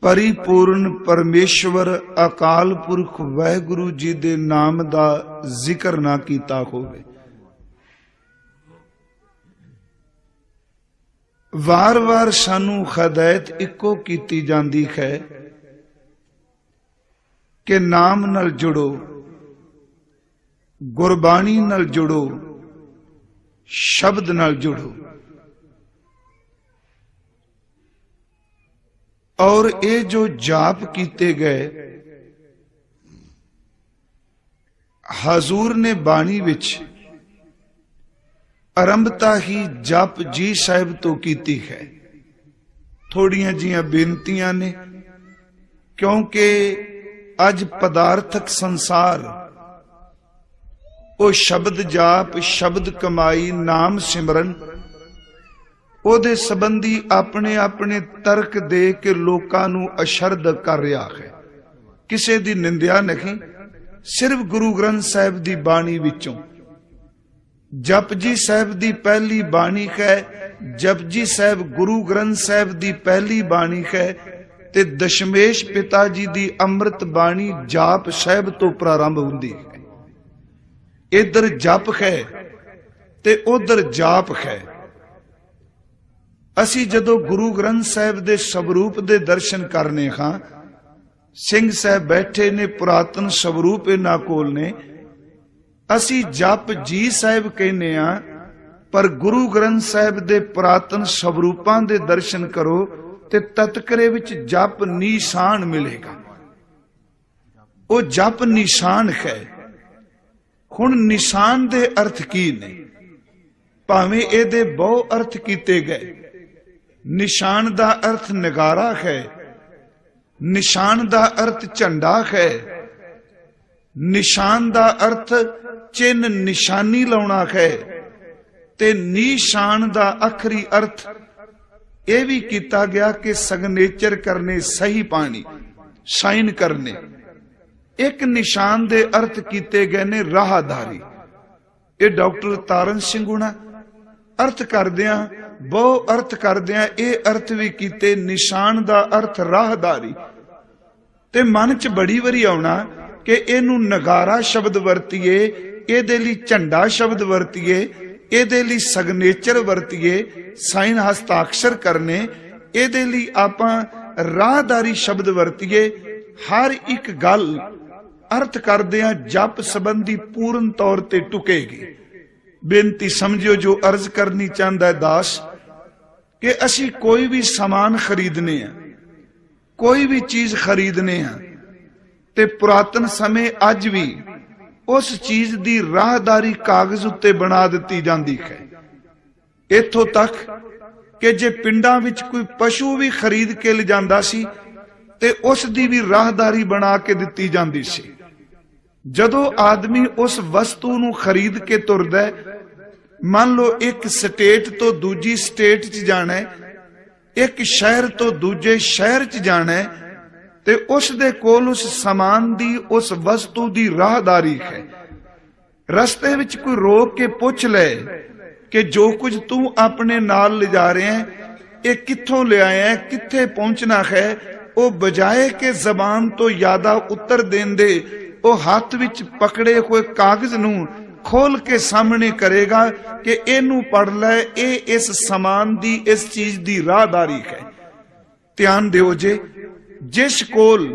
परिपूर्ण परमेश्वर अकाल पुरख वाहिगुरु जी दे नाम दा जिक्र ना कीता होवे। वार वार सानू हदायत इको कीती जांदी है कि नाम नाल जुड़ो, गुरबाणी नाल जुड़ो, शब्द नाल जुड़ो। और ये जो जाप कीते गए हजूर ने बाणी विच आरंभता ही जप जी साहिब तो कीती है। थोड़ियां जियां बेनतियां ने, क्योंकि अज पदार्थक संसार वो शब्द जाप, शब्द कमाई, नाम सिमरन ओदे संबंधी अपने अपने तर्क दे के लोकां नू अशरद कर रहा है। किसे दी निंदिया नहीं, सिर्फ गुरु ग्रंथ साहिब दी बाणी विचों जपजी साहिब दी पहली बाणी है। जपजी साहिब गुरु ग्रंथ साहिब दी पहली बाणी है ते दशमेश पिता जी दी अमृत बाणी जाप साहिब तो प्रारंभ हुंदी है। इधर जप है ते उधर जाप है। असी जदों गुरु ग्रंथ साहिब दे स्वरूप दे दर्शन करने हां, सिंह साहब बैठे ने पुरातन स्वरूप इन्हां कोल ने, असी जप जी साहिब कहने आ, पर गुरु ग्रंथ साहिब दे पुरातन स्वरूपां दे दर्शन करो ते तत्करे विच जप निशान मिलेगा। वो जप निशान है। हुण निशान दे अर्थ की ने? भावें इहदे बहु अर्थ कीते गए। निशान दा अर्थ नगारा है, निशान दा अर्थ झंडा है, निशान दा अर्थ चिन्ह निशानी लाउणा है, ते निशान दा आखरी अर्थ यह भी किया गया कि सिग्नेचर करने, सही पानी, साइन करने। एक निशान दे अर्थ किए गए ने राहदारी। ये डॉक्टर तारण सिंह गुणा अर्थ करदिया, बहु अर्थ करदिया ये अर्थ भी किते। निशान दा अर्थ राहदारी। ते मन च बड़ी वारी आउणा कि इहनूं नगारा शब्द वरतीए, इहदे लई झंडा शब्द वरतीए, इहदे लई सिग्नेचर वरतीए, साइन हस्ताक्षर करने, इहदे लई आपां राहदारी शब्द वरतीए। हर एक गल अर्थ करदिया जप संबंधी पूर्ण तौर ते टुकेगी। बेनती समझियो जो अर्ज करनी चाहता है दास, कि असी कोई भी सामान खरीदने हैं, कोई भी चीज खरीदने हैं, ते पुरातन समय अज भी उस चीज दी राहदारी कागज उत्ते बना दी जाती है। इत्थों तक कि जे पिंडां विच कोई पशु भी खरीद के ले जांदा सी ते उस दी भी राहदारी बना के दिती जाती सी। जदों आदमी उस वस्तु नूं खरीद के तुरदा है, मान लो एक स्टेट तो दूजी स्टेट च जाना है, एक शहर तो दूजे शहर च जाना है, ते उस दे कोल उस समान दी, उस वस्तु दी राहदारी है। रस्ते विच कोई रोक के पूछ ले कि जो कुछ तू अपने नाल ले जा रहे हैं, ये कित्थों ले आया है, कित्थे पहुंचना है, वो बजाए के जबान तो यादा उत्तर देंदे वो हाथ विच पकड़े हुए कागज नूं खोल के सामने करेगा कि इनू पढ़ ले, ये इस समान दी, इस चीज दी राहदारी है। ध्यान दिओ जे, जिस कोल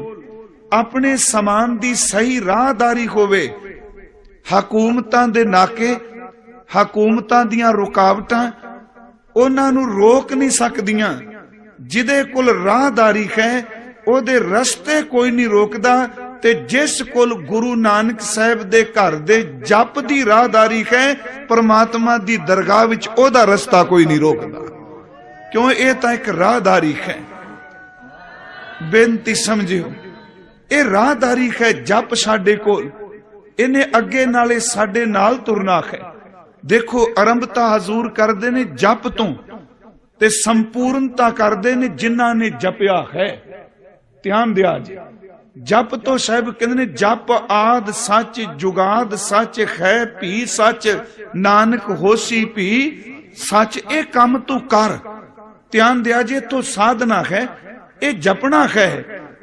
अपने समान दी सही राहदारी होवे, हकूमतां दे नाके, हकूमतां दियां रुकावटां उन्हां नूं रोक नहीं सकदियां। जिदे कोल राहदारी है ओदे रस्ते कोई नहीं रोकदा, ते जिस कोल गुरु नानक साहिब दे घर दे जप दी राहदारी है, परमात्मा दी दरगाह विच ओदा रस्ता कोई नहीं रोकदा। क्यों? ये तां एक राहदारी है। बेनती समझियो, ये राहदारी है जप साडे कोल, इन्हें अगे नाले साडे नाल तुरना है। देखो आरंभता हजूर करदे ने जप तो, ते संपूर्णता करदे ने जिन्हां ने जपिया है। ध्यान दिया जी, जप तो साहिब कहते ने जप आद सच, जुगाद सच, है भी सच, नानक होसी भी सच। ये काम तू कर। ध्यान दिया जी, तो साधना है। ये जपना है।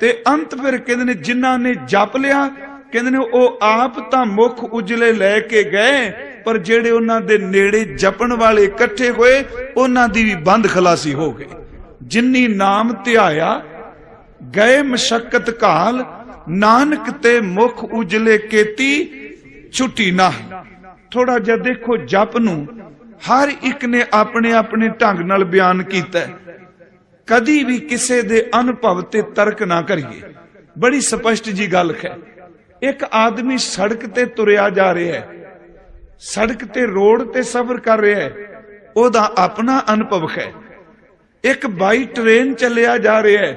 ते अंत फिर कहते ने जिन्हां ने जप लिया कहते ने वो आप तां मुख उजले लैके गए, पर जेड़े उन्हां दे नेड़े जपन वाले इकट्ठे होए उन्हां दी भी बंद खलासी हो गई। जिन्नी नाम ध्याया गए मशक्कत काल, नानक ते मुख उजले केती छुट्टी ना। थोड़ा जिहा देखो जप नूं हर एक ने अपने अपने ढंग नाल बयान कीता। कदी भी किसी दे अनुभव ते तर्क ना करिए, बड़ी स्पष्ट जी गल है। एक आदमी सड़क ते तुरिया जा रहा है, सड़क ते रोड ते सफर कर रहा है, ओदा अपना अनुभव है। एक बाई ट्रेन चलिया जा रहा है,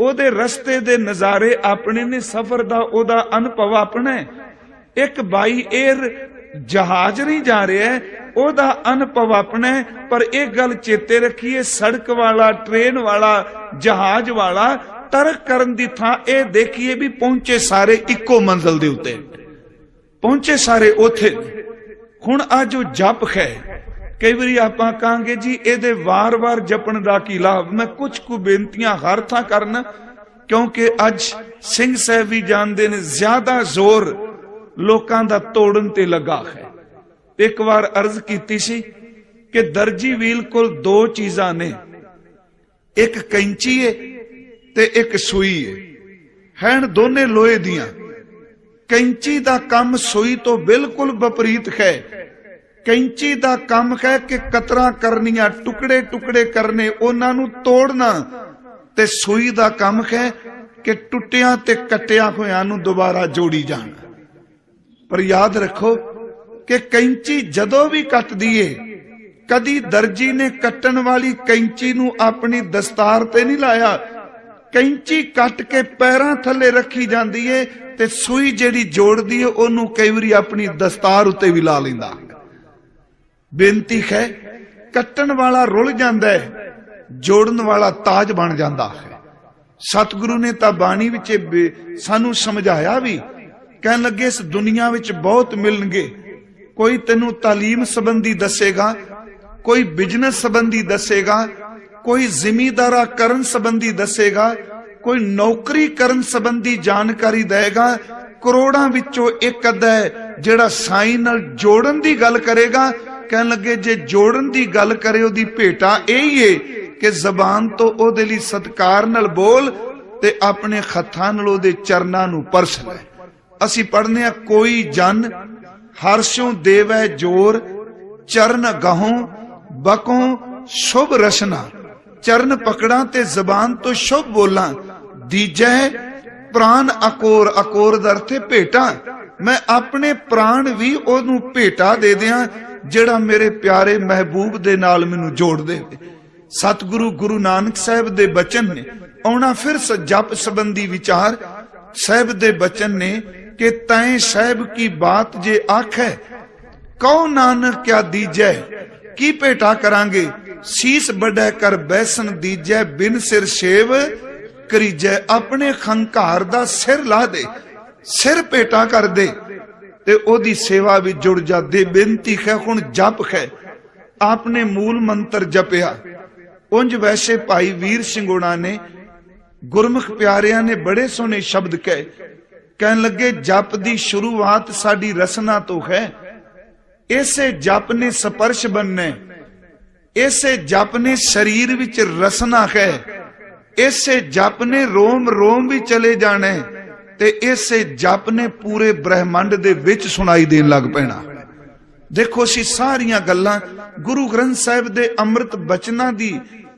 ओदे रस्ते दे नजारे अपने ने, सफर दा ओदा अनुभव अपना है। एक बाई एयर जहाज नहीं जा रहा है, ओदा अनुभव अपना है। पर एक गल चेते रखिए, सड़क वाला, ट्रेन वाला, जहाज वाला तर्क करन दी थां ए देखिए भी पहुंचे सारे इक्को मंजिल दे उत्ते, पहुंचे सारे ओथे। हुण आ जो जप है, कई बारी आपां कहांगे जी एदे वार वार जपण दा की लाभ। मैं कुछ कु बेनतियां हर थां करना, क्योंकि अज सिंह साहब भी जानते ने ज्यादा जोर लोकां दा तोड़न ते लगा है। एक बार अर्ज कीती सी कि दर्जी व्हील कोल दो चीजां ने, एक कैंची है ते एक सूई है दोने लोहे दियां। कैंची दा काम सूई तो बिल्कुल विपरीत है। कैंची दा काम है कि कतरा करनियां, टुकड़े टुकड़े करने, उन्हां नूं तोड़ना। ते सूई दा काम है कि टुटिया ते कटिया होया नूं दोबारा जोड़ी जाना। पर याद रखो कि कैंची जदों भी कट दिए, कदी दर्जी ने कट्टन वाली कैंची नूं अपनी दस्तार ते नहीं लाया। कैंची कट के पैरां थले रखी जाती है, ते सूई जिहड़ी जोड़दी है ओनू कई बारी अपनी दस्तार उत्ते भी ला लैंदा। बेनती है, कट्टन वाला रुल जाता है, जोड़न वाला ताज बन जाता है। सतगुरु ने तां बाणी विच सानू समझाया भी, कहन लगे इस दुनिया विच बहुत मिलणगे। कोई तेनू तालीम संबंधी दसेगा, कोई बिजनेस संबंधी दसेगा, कोई जिमीदारा करन संबंधी दसेगा, कोई नौकरी करन संबंधी जानकारी देगा। करोड़ां विचों एक अद्धा है जिहड़ा साईं नाल जोड़न दी गल करेगा। कहन लगे जे जोड़न दी गल करे ओदी भेटा यही है कि जबान तो ओदे लई सत्कार नाल बोल ते अपने हत्थां नाल ओदे चरनां नूं परस ले। असी पढ़ने आ, कोई जन हर्षों देवै जोर, चरण गहों बकों शुभ रसना। चरण पकड़ा ते जबान तो शुभ बोला, दीजै प्राण अकोर। अकोर दा अर्थ है भेटा। मैं अपने प्राण भी ओनू भेटा दे दियां जेड़ा मेरे प्यारे महबूब दे नाल मैनू जोड़ दे। सतगुरु गुरु नानक साहब दे बचन ने आउणा फिर जप संबंधी विचार। साहब दे बचन ने कि तैं साहब की बात जे आखै, कहो नानक क्या दीजै। की भेटा करांगे, शीस बढ़ै कर बैसन दीजै, बिन सिर सेव करीजै। अपने खंकार दा सिर ला दे, सिर भेटा कर दे ते ओदी सेवा भी जुड़ जा दे। बेनती है हुण जप है, आपने मूल मंत्र जपिया। उंज वैसे भाई वीर सिंगोड़ा ने, गुरमुख प्यारियां ने बड़े सोहने शब्द कहे। कहन लगे जप दी शुरुआत साडी रसना तो है। इसे जप ने स्पर्श बनने, इसे जप ने शरीर विच रसना है, इसे जप ने रोम रोम भी चले जाने, ते इसे जप ने पूरे ब्रह्मंड दे विच सुनाई देन लग पैना। देखो असी सारियां गल्लां गुरु ग्रंथ साहिब दे अमृत बचनां दी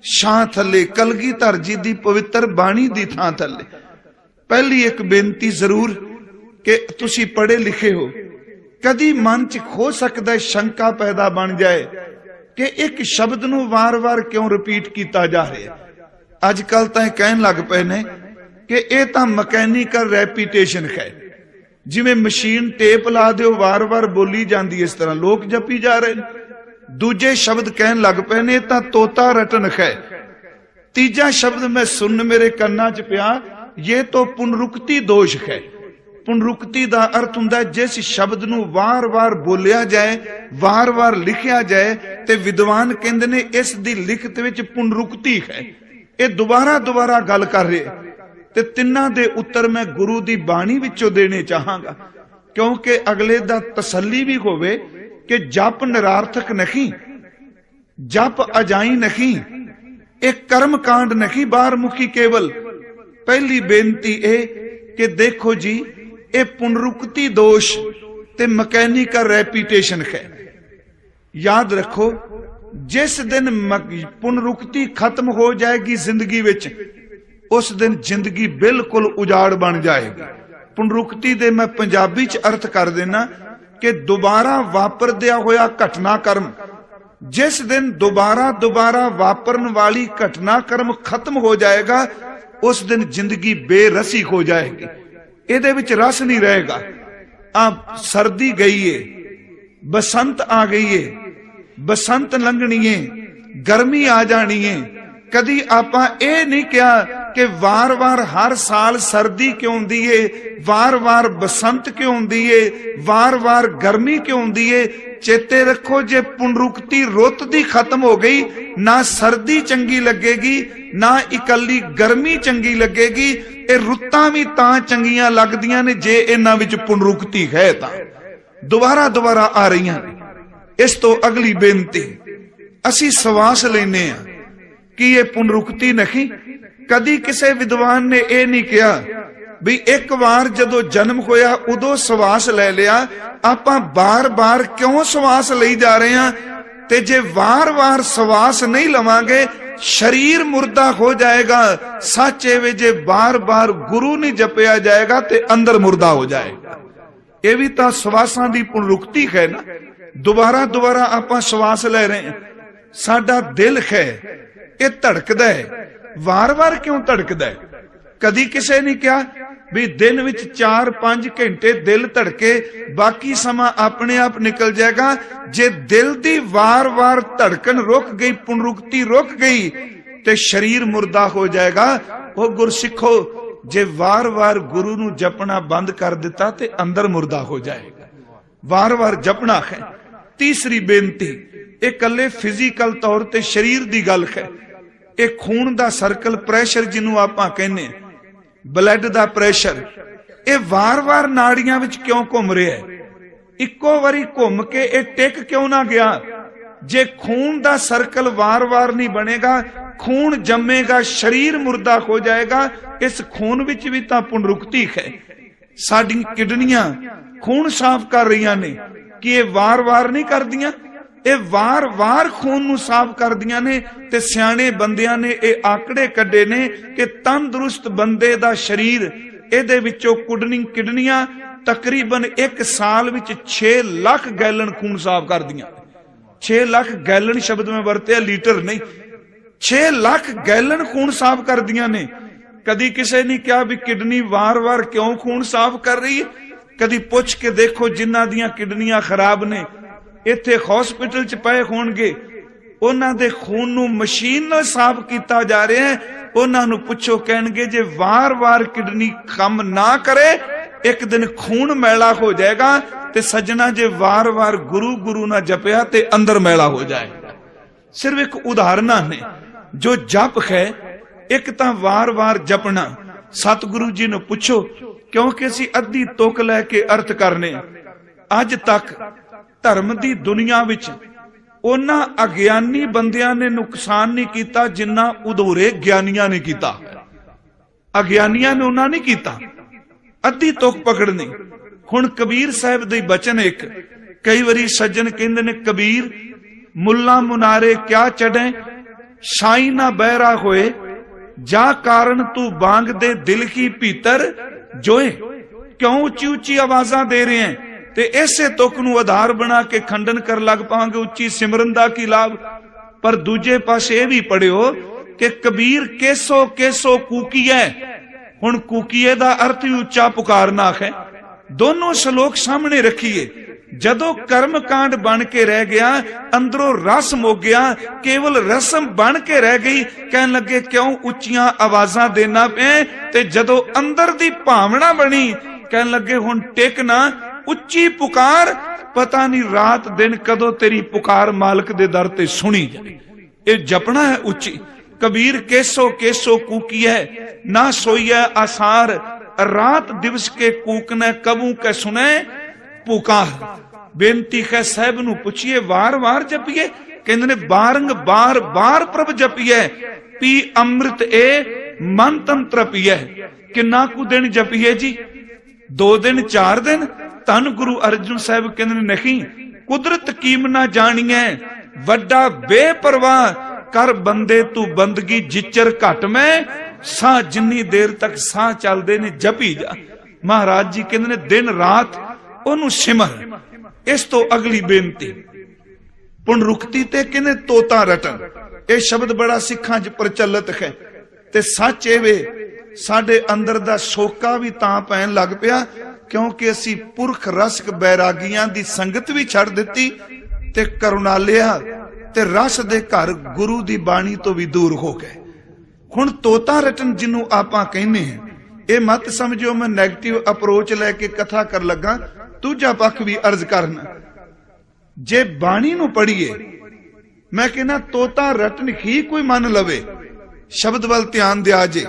छां थले, कलगीधर जी दी पवित्र बाणी दी थां थले। पहली एक बेनती जरूर कि तुसी पढ़े लिखे हो, कदी मन च हो सकता है शंका पैदा बन जाए कि एक शब्द नूं वार वार क्यों रिपीट किया जा रहा है। अजकल तां कहन लग पे ने कि यह तां मकैनिकल रैपीटेशन है, जिवें मशीन टेप ला दिओ वार वार बोली जाती, इस तरह लोग जपी जा रहे। दूजे शब्द कहन लग पे ने तां तोता रटन है। तीजा शब्द मैं सुन मेरे कन्ना च पिया, ये तो पुनरुक्ति दोष है। पुनरुक्ति का अर्थ हुंदा जिस शब्द नूं वार वार बोलिया जाए, वार वार लिखिया जाए, ते विद्वान कहंदे ने इस दी लिखत विच पुनरुक्ति है। ਇਹ ਦੁਬਾਰਾ ਦੁਬਾਰਾ ਗੱਲ ਕਰ ਰਹੇ ਤੇ ਤਿੰਨਾਂ ਦੇ ਉੱਤਰ ਮੈਂ ਗੁਰੂ ਦੀ ਬਾਣੀ ਵਿੱਚੋਂ ਦੇਣੇ ਚਾਹਾਂਗਾ, ਕਿਉਂਕਿ ਅਗਲੇ ਦਾ ਤਸੱਲੀ ਵੀ ਹੋਵੇ ਕਿ ਜਪ ਨਿਰਾਰਥਕ ਨਹੀਂ, ਜਪ ਅਜਾਈ ਨਹੀਂ, ਇਹ ਕਰਮ ਕਾਂਡ ਨਹੀਂ ਬਾਹਰ ਮੁਖੀ ਕੇਵਲ। ਪਹਿਲੀ ਬੇਨਤੀ ਇਹ ਕਿ ਦੇਖੋ ਜੀ, ਇਹ ਪੁਨਰੁਕਤੀ ਦੋਸ਼ ਤੇ ਮਕੈਨੀਕਲ ਰੈਪੀਟੇਸ਼ਨ ਹੈ। याद रखो, जिस दिन पुनरुक्ति खत्म हो जाएगी जिंदगी विच, उस दिन जिंदगी बिल्कुल उजाड़ बन जाएगी। पुनरुक्ति दे मैं पंजाबी च अर्थ कर देना कि दोबारा वापरदिया होया घटनाक्रम, जिस दिन दोबारा वापरन वाली घटनाक्रम खत्म हो जाएगा, उस दिन जिंदगी बेरसी हो जाएगी, इहदे विच रस नहीं रहेगा। अब सर्दी गई है, बसंत आ गई है, बसंत लंघनी है, गर्मी आ जानी है। कदी आपां ये नहीं कहा कि वार वार हर साल सर्दी क्यों आउंदी है, वार वार बसंत क्यों आउंदी है, वार वार गर्मी क्यों आउंदी है। चेते रखो, जे पुनरुक्ति रुत दी खत्म हो गई, ना सर्दी चंगी लगेगी, ना इकल्ली गर्मी चंगी लगेगी। ये रुत्तां भी तां चंगियां लगदियां ने जे इन्हां विच पुनरुक्ति है तां। दोबारा दोबारा आ रही हैं। इस तो अगली बेनती, असी सवास लेने कि ये पुनरुक्ति नहीं। कदी किसी विद्वान ने यह नहीं कहा भी एक बार जदों जन्म होया उदों सवास ले लिया, आपां बार बार क्यों सवास लई जा रहे हैं। ते जे वार वार सवास नहीं लवांगे, शरीर मुर्दा हो जाएगा। सच एवे जे बार बार गुरु नहीं जपया जाएगा ते अंदर मुर्दा हो जाएगा। ये भी तो सवासां दी पुनरुक्ति है ना। दोबारा दोबारा आपां सवास ले रहे हैं। साडा दिल है, ये धड़कदा है, वार वार क्यों धड़कदा है। कदी किसी ने कहा भी दिन विच 4-5 घंटे दिल धड़के, बाकी समा अपने आप निकल जाएगा। जे दिल दी वार वार धड़कन रुक गई, पुनरुक्ति रुक गई, ते शरीर मुर्दा हो जाएगा। वो गुरसिखो, जे वार वार गुरु नू जपना बंद कर दिता ते अंदर मुर्दा हो जाएगा। वार वार जपना है। तीसरी बेनती, एक कल्ले फिजिकल तौर ते शरीर दी गल है। एक खून दा सर्कल प्रैशर जिन्हों आपां कहने, ब्लड दा प्रैशर, ये वार वार नाड़ियां विच क्यों घूम रहा है। इक्को वारी घूम के ये टिक क्यों ना गया। जे खून दा सर्कल वार वार नहीं बनेगा, खून जमेगा, शरीर मुर्दा हो जाएगा। इस खून विच भी तां पुनरुक्ति है। साडी किडनियां खून साफ कर रही ने कि ये वार वार नहीं कर दियां, ये वार वार खून नू साफ कर दियां ने। ते सियाणे बंदियां ने ये आंकड़े कड्डे ने कि तंदुरुस्त बंदे दा शरीर, इहदे विचों किडनियां तकरीबन 1 साल विच 6 लाख गैलन खून साफ कर दियां। 6 लाख गैलन शब्द में वरते, लीटर नहीं, 6 लाख गैलन खून साफ कर दियां ने। कदी किसी ने कहा भी किडनी वार वार क्यों खून साफ कर रही है। कदी पुछ के देखो, जिन्हां दियां किडनियां खराब ने, इत्थे हॉस्पिटल च पए होणगे, उन्हां दे खून नू मशीन नाल साफ कीता जा रहा है। उन्हां नू पुछो, कहणगे जे वार वार किडनी काम ना करे, एक दिन खून मैला हो जाएगा। ते सजना, जे वार वार गुरु गुरु ना जपया ते अंदर मैला हो जाएगा। सिर्फ एक उदाहरण ने जो जप है, एक तां वार वार जपना। सतगुरु जी नू पुछो, क्योंकि असीं अद्धी तुक लैके अर्थ करने। अज तक धर्म दी दुनिया विच उन्हां अज्ञानी बंदियां ने नुकसान नहीं कीता जिन्ना उधूरे ज्ञानियां ने कीता। अज्ञानियां ने उन्हां नहीं कीता, अद्धी तुक पकड़नी। हुण कबीर साहब दे बचन, एक कई बारी सज्जन कहंदे ने, कबीर मुल्ला मुनारे क्या चढ़े, साई ना बहरा होए, जा कारण तू बांग दे दिल की भीतर जोए। क्यों उच्ची उच्ची आवाजा दे रहे हैं। ते ऐसे तुक नू आधार बना के खंडन कर लग पाओगे उच्ची सिमरन दा की लाभ। पर दूजे पासे भी पढ़ियो कि कबीर केसो केसो कूकीए। हुण कूकीए दा अर्थ ही उच्चा पुकारना है। दोनों श्लोक सामने रखिए। जदों कर्म कांड बन के रह गया, अंदरों रस मुक गया, केवल रस्म बन के रह गई। कहन लगे क्यों उच्चियां आवाजां देना पे। ते जदों अंदर दी भावना बनी, कहन लगे हुण टिक ना, उच्ची पुकार। पता नहीं रात दिन कदों तेरी पुकार मालिक दे दर ते सुनी जाए। ये जपना है उच्ची। कबीर केसो केसो कूकिय ना सोइय आसार, रात दिवस के कूकने कबू के सुने पुकार। बेनती है साहब नू पुछिए वार वार जपिए, कहंदे ने बारंग बार बार प्रभ जपिए, पी अमृत ए मन तन तृपिए। किन्ना कु दिन जपिए जी? 2 दिन 4 दिन? धन गुरु अर्जुन साहब कहंदे ने नहीं, कुदरत कीम ना जानिए, वड्डा बेपरवाह कर बंदे तू बंदगी जिचर घट में, साह जिन्नी देर तक साह चलदे ने जपी जा। महाराज जी कहंदे ने दिन रात ओनू सिमर। इस तो अगली बेनती पुनरुक्ति ते कहंदे तोता रटन। यह शब्द बड़ा सिखां च प्रचलित है ते सच ए वे साडे अंदर दा सोका भी तां पैन लग पिया क्योंकि असी पुरख रसक बैरागियां दी संगत भी छड़ दित्ती ते करुणालिया ते रस दे घर गुरु दी बाणी तो भी दूर हो गए। हुण तोता रटन जिन्नू आपां कहने हैं, ये मत समझो मैं नैगेटिव अप्रोच लैके कथा कर लगा, दूजा पक्ष भी अर्ज करना। जे बाणी नू पढ़िए, मैं कहना तोता रटन ही कोई मन लवे, शब्द वल ध्यान दिया जे।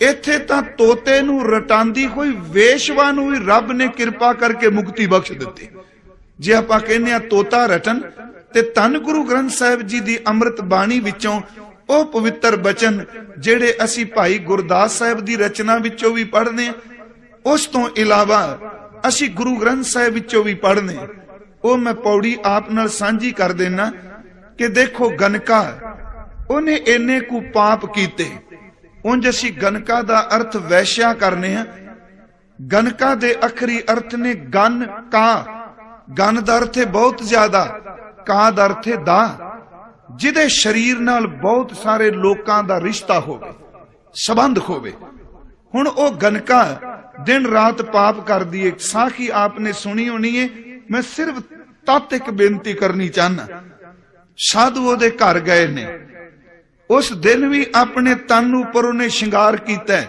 इत्थे तां तोते नू रटांदी कोई वेशवा नू भी रब ने किरपा करके मुक्ति बख्श दित्ती। जे आपां कहने आ तोता रटन ते धन गुरु ग्रंथ साहिब जी दी अमृत बाणी विचों ਉਹ पवित्र बचन ਜਿਹੜੇ ਅਸੀਂ ਭਾਈ ਗੁਰਦਾਸ ਸਾਹਿਬ ਦੀ ਰਚਨਾ ਵਿੱਚੋਂ ਵੀ ਪੜ੍ਹਦੇ, ਉਸ ਤੋਂ ਇਲਾਵਾ ਅਸੀਂ ਗੁਰੂ ਗ੍ਰੰਥ ਸਾਹਿਬ ਵਿੱਚੋਂ ਵੀ ਪੜ੍ਹਦੇ। ਉਹ ਮੈਂ ਪੌੜੀ ਆਪ ਨਾਲ ਸਾਂਝੀ ਕਰ ਦੇਣਾ ਕਿ ਦੇਖੋ ਗਨਕਾ ਉਹਨੇ ਇੰਨੇ ਕੁ ਪਾਪ ਕੀਤੇ। ਉਂਝ ਅਸੀਂ ਗਨਕਾ ਦਾ ਅਰਥ ਵੈਸ਼ਿਆ ਕਰਨੇ ਆ। ਗਨਕਾ ਦੇ ਅਖਰੀ ਅਰਥ ਨੇ ਗਨ ਕਾ। ਗਨ ਦਾ ਅਰਥ ਹੈ ਬਹੁਤ ਜ਼ਿਆਦਾ, ਕਾ ਦਾ ਅਰਥ ਹੈ ਦਾ, ਜਿਹਦੇ ਸ਼ਰੀਰ ਨਾਲ ਬਹੁਤ ਸਾਰੇ ਲੋਕਾਂ ਦਾ ਰਿਸ਼ਤਾ ਹੋਵੇ, ਸੰਬੰਧ ਹੋਵੇ। ਹੁਣ ਉਹ ਗਨਕਾ दिन रात पाप कर दिए। साखी आपने सुनी होनी है, मैं सिर्फ तत एक बेनती करनी चाहना। साधु ओदे घर गए ने, उस दिन भी अपने तन उपर उन्हें श्रृंगार किया,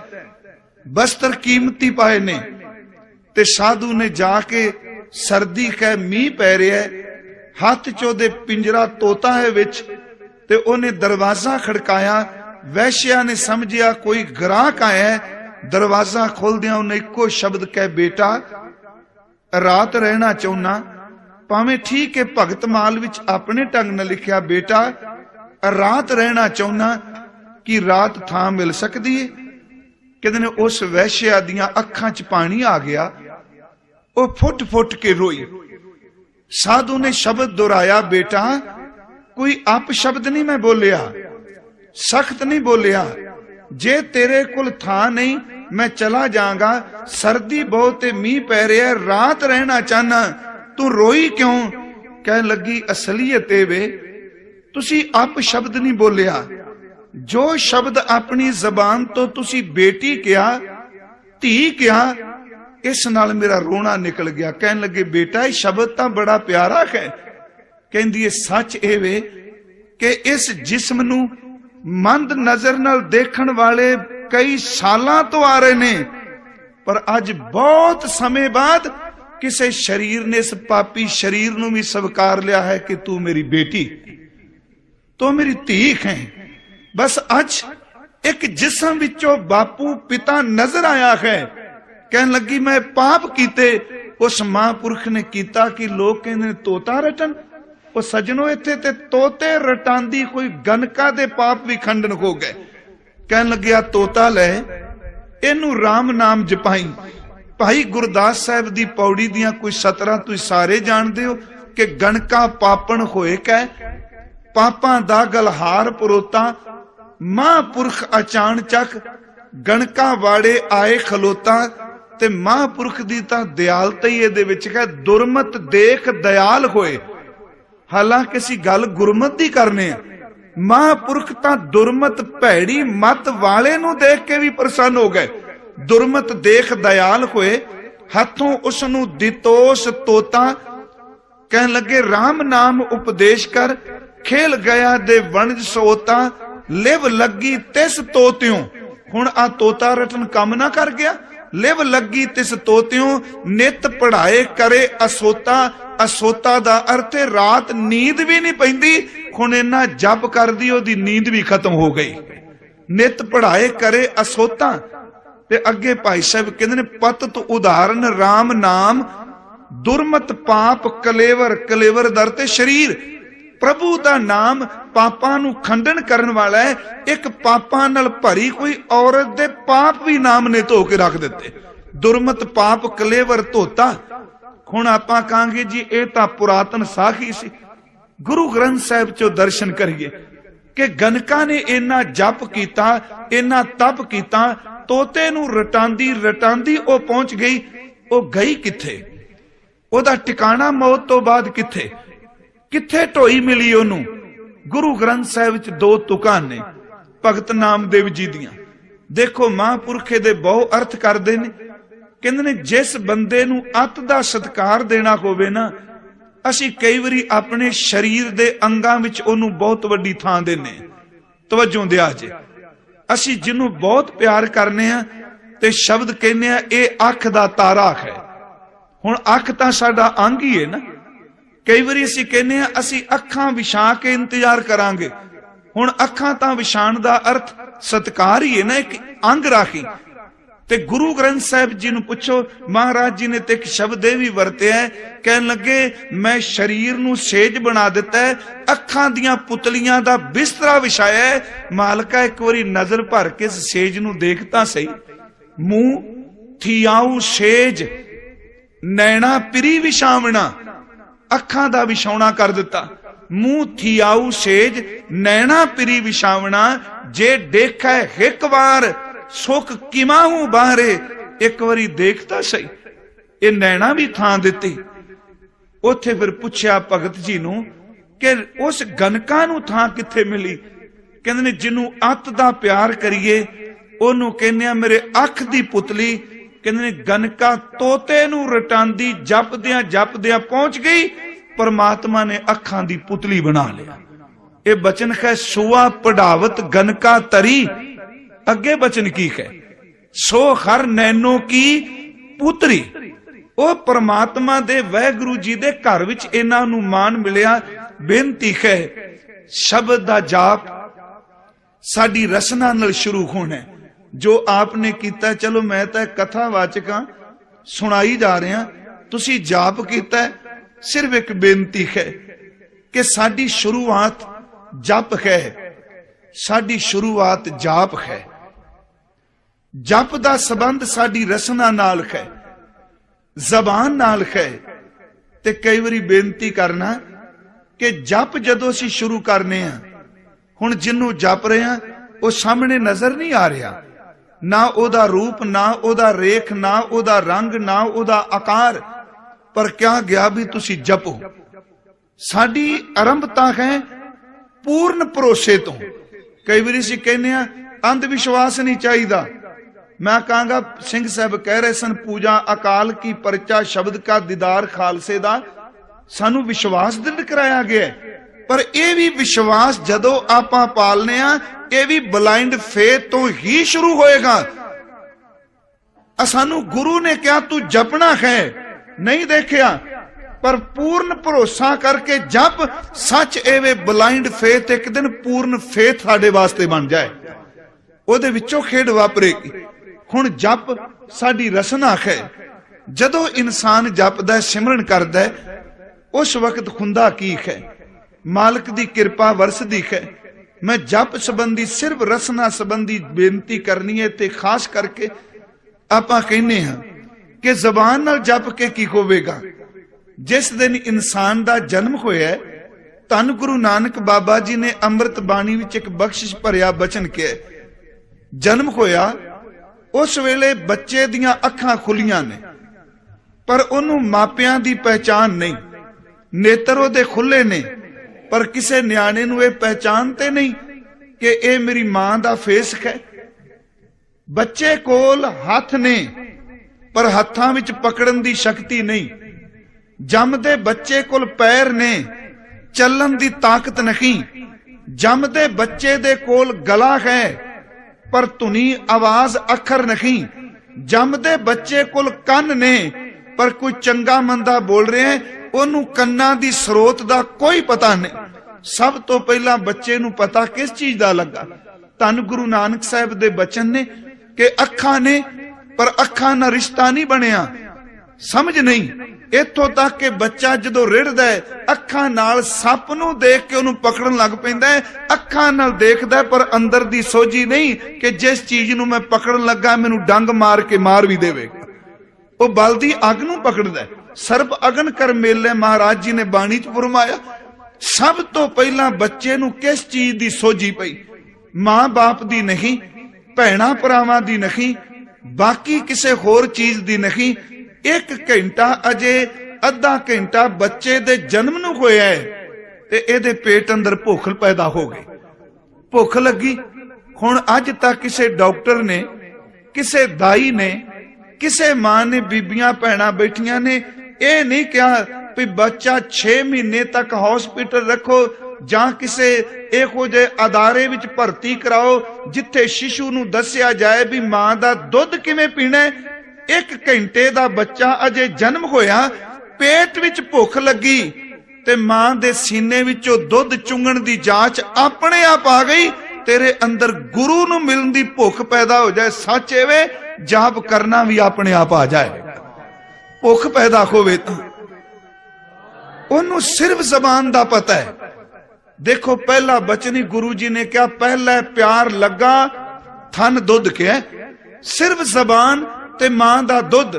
बस्तर कीमती पाए ने, ते साधु ने जाके सर्दी कै मीह पै रहा है, हाथ च ओदे पिंजरा तोता है विच, ते उन्हें दरवाजा खड़काया। वैश्या ने समझिया कोई ग्राहक आया है, दरवाजा खोलदिया उन्हें इको शब्द कह, बेटा रात रहना चाहना। भावें ठीक है भगत माल विच अपने ढंग न लिखिया, बेटा रात रहना चाहना, कि रात थां मिल सकती है। कहते ने उस वैश्या दियां अखां च पानी आ गया, वो फुट फुट के रोई। साधु ने शब्द दोहराया, बेटा कोई अप शब्द नहीं मैं बोलिया, सख्त नहीं बोलिया, जे तेरे कुल था नहीं मैं चला जाऊंगा, सर्दी बहुत मीह पै रहा, रात रहना चाहना, तू रोई क्यों? कह लगी असलियत वे तुसी आप शब्द नहीं बोलिया, जो शब्द अपनी जबान तो तुसी बेटी किया, धी किया, इस नाल मेरा रोना निकल गया। कहन लगे बेटा ये शब्द तो बड़ा प्यारा है। कहंदी है सच ए वे कि इस जिस्म नू मंद नजर नाल देखण वाले कई सालां तो आ रहे ने, पर अज बहुत समय बाद किसी शरीर ने इस पापी शरीर नू भी स्वीकार लिया है कि तू मेरी बेटी, तो मेरी धी है। बस अज एक जिस्म विचों बापू पिता नजर आया है। कहन लगी मैं पाप कीते उस महापुरख ने कीता कि लोग कहंदे तोता रटन। ਉਹ ਸਜਣੋ ਇੱਥੇ ਤੇ ਤੋਤੇ ਰਟਾਂਦੀ ਕੋਈ ਗਨਕਾ ਦੇ ਪਾਪ ਵੀ ਖੰਡਨ ਹੋ ਗਏ। ਕਹਿਣ ਲੱਗਿਆ ਤੋਤਾ ਲੈ ਇਹਨੂੰ ਰਾਮ ਨਾਮ ਜਪਾਈ। ਭਾਈ ਗੁਰਦਾਸ ਸਾਹਿਬ ਦੀ ਪੌੜੀ ਦੀਆਂ ਕੋਈ 17 ਤੁਸੀਂ ਸਾਰੇ ਜਾਣਦੇ ਹੋ ਕਿ ਗਨਕਾ ਪਾਪਣ ਹੋਏ ਕੈ, ਪਾਪਾਂ ਦਾ ਗਲਹਾਰ ਪਰੋਤਾ, ਮਹਾਂਪੁਰਖ ਅਚਾਨਚਕ ਗਨਕਾ ਵਾੜੇ ਆਏ ਖਲੋਤਾ। ਤੇ ਮਹਾਂਪੁਰਖ ਦੀ ਤਾਂ ਦਿਆਲਤਾ ਹੀ ਇਹਦੇ ਵਿੱਚ ਹੈ, ਦੁਰਮਤ ਦੇਖ ਦਇਆਲ ਹੋਏ। हालांकि असी गल गुरमत की करने, महापुरख तां दुरमत भैड़ी मत वाले नू देख के भी प्रसन्न हो गए। दुरमत देख दयाल होए, हाथों उसनू दितोस तोता। कहन लगे राम नाम उपदेश कर, खेल गया दे वणज सोता, लिव लगी तिस तोत्यों। हुण आ तोता रटन कम ना कर गया, लिव लगी तिस तोत्यों, नित पढ़ाए करे असोता। असोता दा अर्थ है रात नींद भी नहीं पैंदी। हुण इन्ना जप करदी ओदी नींद भी खत्म हो गई। नित पढ़ाए करे असोता। ते अगे भाई साहब कहंदे ने पतत उदाहरण राम नाम दुरमत पाप कलेवर। कलेवर दर ते शरीर। प्रभु दा नाम पापां नूं खंडन करन वाला है। एक पापां नाल भरी कोई औरत दे पाप भी नाम ने धो के रख दिते। दुरमत पाप कलेवर धोता। हुण आपां कहांगे जी ये तां पुरातन साखी सी। गुरु ग्रंथ साहिब चो दर्शन करिए कि गणका ने इन्ना जप कीता, इन्ना तप कीता, तोते नूं रटांदी रटांदी ओ पहुंच गई। ओ गई किथे? ओदा ठिकाना मौत तो बाद किथे? किथे ढोई मिली ओनू? गुरु ग्रंथ साहिब च दो तुकां ने भगत नामदेव जी दियां। देखो महापुरखे दे बहु अर्थ करदे ने। कहंदे ने जिस बंदे नूं अत दा सत्कार देना होवे ना, असीं कई वारी अपने शरीर दे अंगां विच ओनू बहुत वड्डी थां देने। तवज्जो दिया जे। असीं जिन्नू बहुत प्यार करने आ ते शब्द कहने आ ये अख दा तारा है। हुण अख तां साडा अंग ही है ना। कई बारी असीं कहने आ असीं अखां विछा के इंतजार करांगे। हुण अखां तां विछाण दा अर्थ सत्कार ही है ना, एक अंग राखी। ते गुरु ग्रंथ साहिब जी नूं पुछो, महाराज जी ने ते एक शब्द ये भी वरतिया है, कहन लगे मैं शरीर नूं सेज बना दिता है, अखां दियां पुतलियां दा बिस्तरा विछाया है। मालका एक बारी नजर भर के इस सेज नूं देखता सही। मुंह थियाऊ सेज, नैना पिरी विछावना, अखां दा विछाउणा कर दिता। मुंह थियाऊ सेज, नैना पिरी विछावना, जे देखै हिक बार सुख किमाहू बाहरे। एक बारी देखता सही। ये नैना भी थां दिती। उथे फिर पुछया भगत जी नूं कि उस गणका नूं थां किथे मिली? कहंदे ने जिन्नू अत दा प्यार करिए ओनू कहने मेरे अख दी पुतली। कहंदे ने गणका तोते नूं रटांदी जपदियां पहुंच गई। परमात्मा ने अखां दी पुतली बना लिया। ये बचन है सुआ पढ़ावत गणका तरी। अगे बचन की है सो हर नैनो की पुत्री। ओ परमात्मा दे वाहिगुरु जी दे घर विच इन्हां नूं मान मिलिया। बेनती है शब्द दा जाप साडी रसना नाल शुरू होना है। जो आपने कीता, चलो मैं तो कथावाचक हां, सुनाई जा रहा, तुसी जाप कीता है। सिर्फ एक बेनती है कि साडी शुरुआत जप है, साडी शुरुआत जाप है। जप दा संबंध साडी रसना नाल है, जबान नाल है। ते कई बारी बेनती करना कि जप जदों असीं शुरू करने आ, हुण जिन्नू जप रहे हैं वो सामने नजर नहीं आ रहा, ना ओदा रूप, ना ओदा रेख, ना ओदा रंग, ना ओदा आकार, पर क्या गया भी तुसी जपो। साडी आरंभता है पूर्ण भरोसे तो। कई बार असीं कहने आ अंध विश्वास नहीं चाहिए। मैं कहूंगा सिंह साहब कह रहे सन पूजा अकाल की परचा शब्द का दीदार खालसे दा सानू विश्वास दृढ़ कराया गया है। पर यह भी विश्वास जदों आपां पालने आ, यह भी ब्लाइंड फेथ तो ही शुरू होएगा। सानू गुरु ने क्या तू जपना है नहीं देखिया, पर पूर्ण भरोसा करके जप। सच एवे ब्लाइंड फेथ एक दिन पूर्ण फेथ साडे वास्ते बन जाए, ओदे विचों खेड वापरेगी। हुण जप साडी रसना है। जदों इंसान जपदा सिमरन करदा है, उस वक्त हुंदा की है? मालिक दी कृपा वरसदी है। मैं जप संबंधी सिर्फ रसना संबंधी बेनती करनी है। ते खास करके आपां कहने हां कि जबान नाल जप के की होवेगा। जिस दिन इंसान दा जन्म होया, धन गुरु नानक बाबा जी ने अमृत बाणी विच एक बख्शिश भरिया बचन किया। जन्म होया उस वेले बच्चे दियां अखां खुलियां ने, पर उन्हों मापियां दी पहचान नहीं। नेत्र ओदे खुले ने, पर किसे न्याणे नूं ये पहचानते नहीं कि ये मेरी मां दा फेस है। बच्चे कोल हथ ने, पर हत्थां विच पकड़न दी शक्ति नहीं। जमदे बच्चे कोल पैर ने, चलन दी ताकत नहीं। जमदे बच्चे दे कोल गला है, पर धुनी आवाज अखर नहीं। जमदे बच्चे कोल कन ने, पर कोई चंगा मंदा बोल रहे हैं ਉਹਨੂੰ ਕੰਨਾਂ ਦੀ ਸਰੋਤ ਦਾ ਕੋਈ ਪਤਾ ਨਹੀਂ। ਸਭ ਤੋਂ ਪਹਿਲਾਂ ਬੱਚੇ ਨੂੰ ਪਤਾ ਕਿਸ ਚੀਜ਼ ਦਾ ਲੱਗਾ? ਧੰਨ ਗੁਰੂ ਨਾਨਕ ਸਾਹਿਬ ਦੇ ਬਚਨ ਨੇ ਕਿ ਅੱਖਾਂ ਨੇ, ਪਰ ਅੱਖਾਂ ਨਾਲ ਰਿਸ਼ਤਾ ਨਹੀਂ ਬਣਿਆ, ਸਮਝ ਨਹੀਂ। ਇੱਥੋਂ ਤੱਕ ਕਿ ਬੱਚਾ ਜਦੋਂ ਰਿੜਦਾ ਹੈ, ਅੱਖਾਂ ਨਾਲ ਸੱਪ ਨੂੰ ਦੇਖ ਕੇ ਉਹਨੂੰ ਪਕੜਨ ਲੱਗ ਪੈਂਦਾ ਹੈ, ਅੱਖਾਂ ਨਾਲ ਦੇਖਦਾ ਪਰ ਅੰਦਰ ਦੀ ਸੋਝੀ ਨਹੀਂ ਕਿ ਜਿਸ ਚੀਜ਼ ਨੂੰ ਮੈਂ ਪਕੜਨ ਲੱਗਾ ਮੈਨੂੰ ਡੰਗ ਮਾਰ ਕੇ ਮਾਰ ਵੀ ਦੇਵੇਗਾ। ਉਹ ਬਲਦੀ ਅੱਗ ਨੂੰ ਪਕੜਦਾ। ਸਰਬ ਅਗਨ ਕਰ ਮੇਲੇ ਮਹਾਰਾਜ ਜੀ ਨੇ ਬਾਣੀ ਚ ਫਰਮਾਇਆ। ਸਭ ਤੋਂ ਪਹਿਲਾਂ ਬੱਚੇ ਨੂੰ ਕਿਸ ਚੀਜ਼ ਦੀ ਸੋਝੀ ਪਈ? ਮਾਂ ਬਾਪ ਦੀ ਨਹੀਂ, ਭੈਣਾਂ ਭਰਾਵਾਂ ਦੀ ਨਹੀਂ, ਬਾਕੀ ਕਿਸੇ ਹੋਰ ਚੀਜ਼ ਦੀ ਨਹੀਂ। 1 ਘੰਟਾ ਅਜੇ ਅੱਧਾ ਘੰਟਾ ਬੱਚੇ ਦੇ ਜਨਮ ਨੂੰ ਹੋਇਆ ਹੈ ਤੇ ਇਹਦੇ ਪੇਟ ਅੰਦਰ ਭੁੱਖ ਪੈਦਾ ਹੋ ਗਈ। ਭੁੱਖ ਲੱਗੀ। ਹੁਣ ਅੱਜ ਤੱਕ ਕਿਸੇ ਡਾਕਟਰ ਨੇ, ਕਿਸੇ ਦਾਈ ਨੇ, ਕਿਸੇ ਮਾਂ ਨੇ, ਬੀਬੀਆਂ ਭੈਣਾਂ ਬੈਠੀਆਂ ਨੇ ਇਹ ਨਹੀਂ ਕਿਹਾ ਵੀ ਬੱਚਾ 6 ਮਹੀਨੇ ਤੱਕ ਹਸਪੀਟਲ ਰੱਖੋ ਜਾਂ ਕਿਸੇ ਇਹੋ ਜਿਹੇ ਅਦਾਰੇ ਵਿੱਚ ਭਰਤੀ ਕਰਾਓ ਜਿੱਥੇ ਸ਼ਿਸ਼ੂ ਨੂੰ ਦੱਸਿਆ ਜਾਏ ਵੀ ਮਾਂ ਦਾ ਦੁੱਧ ਕਿਵੇਂ ਪੀਣਾ ਹੈ। 1 ਘੰਟੇ ਦਾ ਬੱਚਾ ਅਜੇ ਜਨਮ ਹੋਇਆ, ਪੇਟ ਵਿੱਚ ਭੁੱਖ ਲੱਗੀ ਤੇ ਮਾਂ ਦੇ ਸੀਨੇ ਵਿੱਚੋਂ ਦੁੱਧ ਚੁੰਗਣ ਦੀ ਜਾਂਚ ਆਪਣੇ ਆਪ ਆ ਗਈ। ਤੇਰੇ ਅੰਦਰ ਗੁਰੂ ਨੂੰ ਮਿਲਣ ਦੀ ਭੁੱਖ ਪੈਦਾ ਹੋ ਜਾਏ। ਸੱਚ ਐਵੇਂ ਜਾਪ ਕਰਨਾ ਵੀ ਆਪਣੇ ਆਪ ਆ ਜਾਏ। ਭੁੱਖ ਪੈਦਾ ਹੋਵੇ ਤਾਂ ਉਹਨੂੰ ਸਿਰਫ ਜ਼ਬਾਨ ਦਾ ਪਤਾ ਹੈ। ਦੇਖੋ ਪਹਿਲਾ ਬਚਨ ਹੀ ਗੁਰੂ ਜੀ ਨੇ ਕਿਹਾ, ਪਹਿਲਾ ਪਿਆਰ ਲੱਗਾ ਥਨ ਦੁੱਧ ਕਿਹਾ, ਸਿਰਫ ਜ਼ਬਾਨ ਤੇ ਮਾਂ ਦਾ ਦੁੱਧ।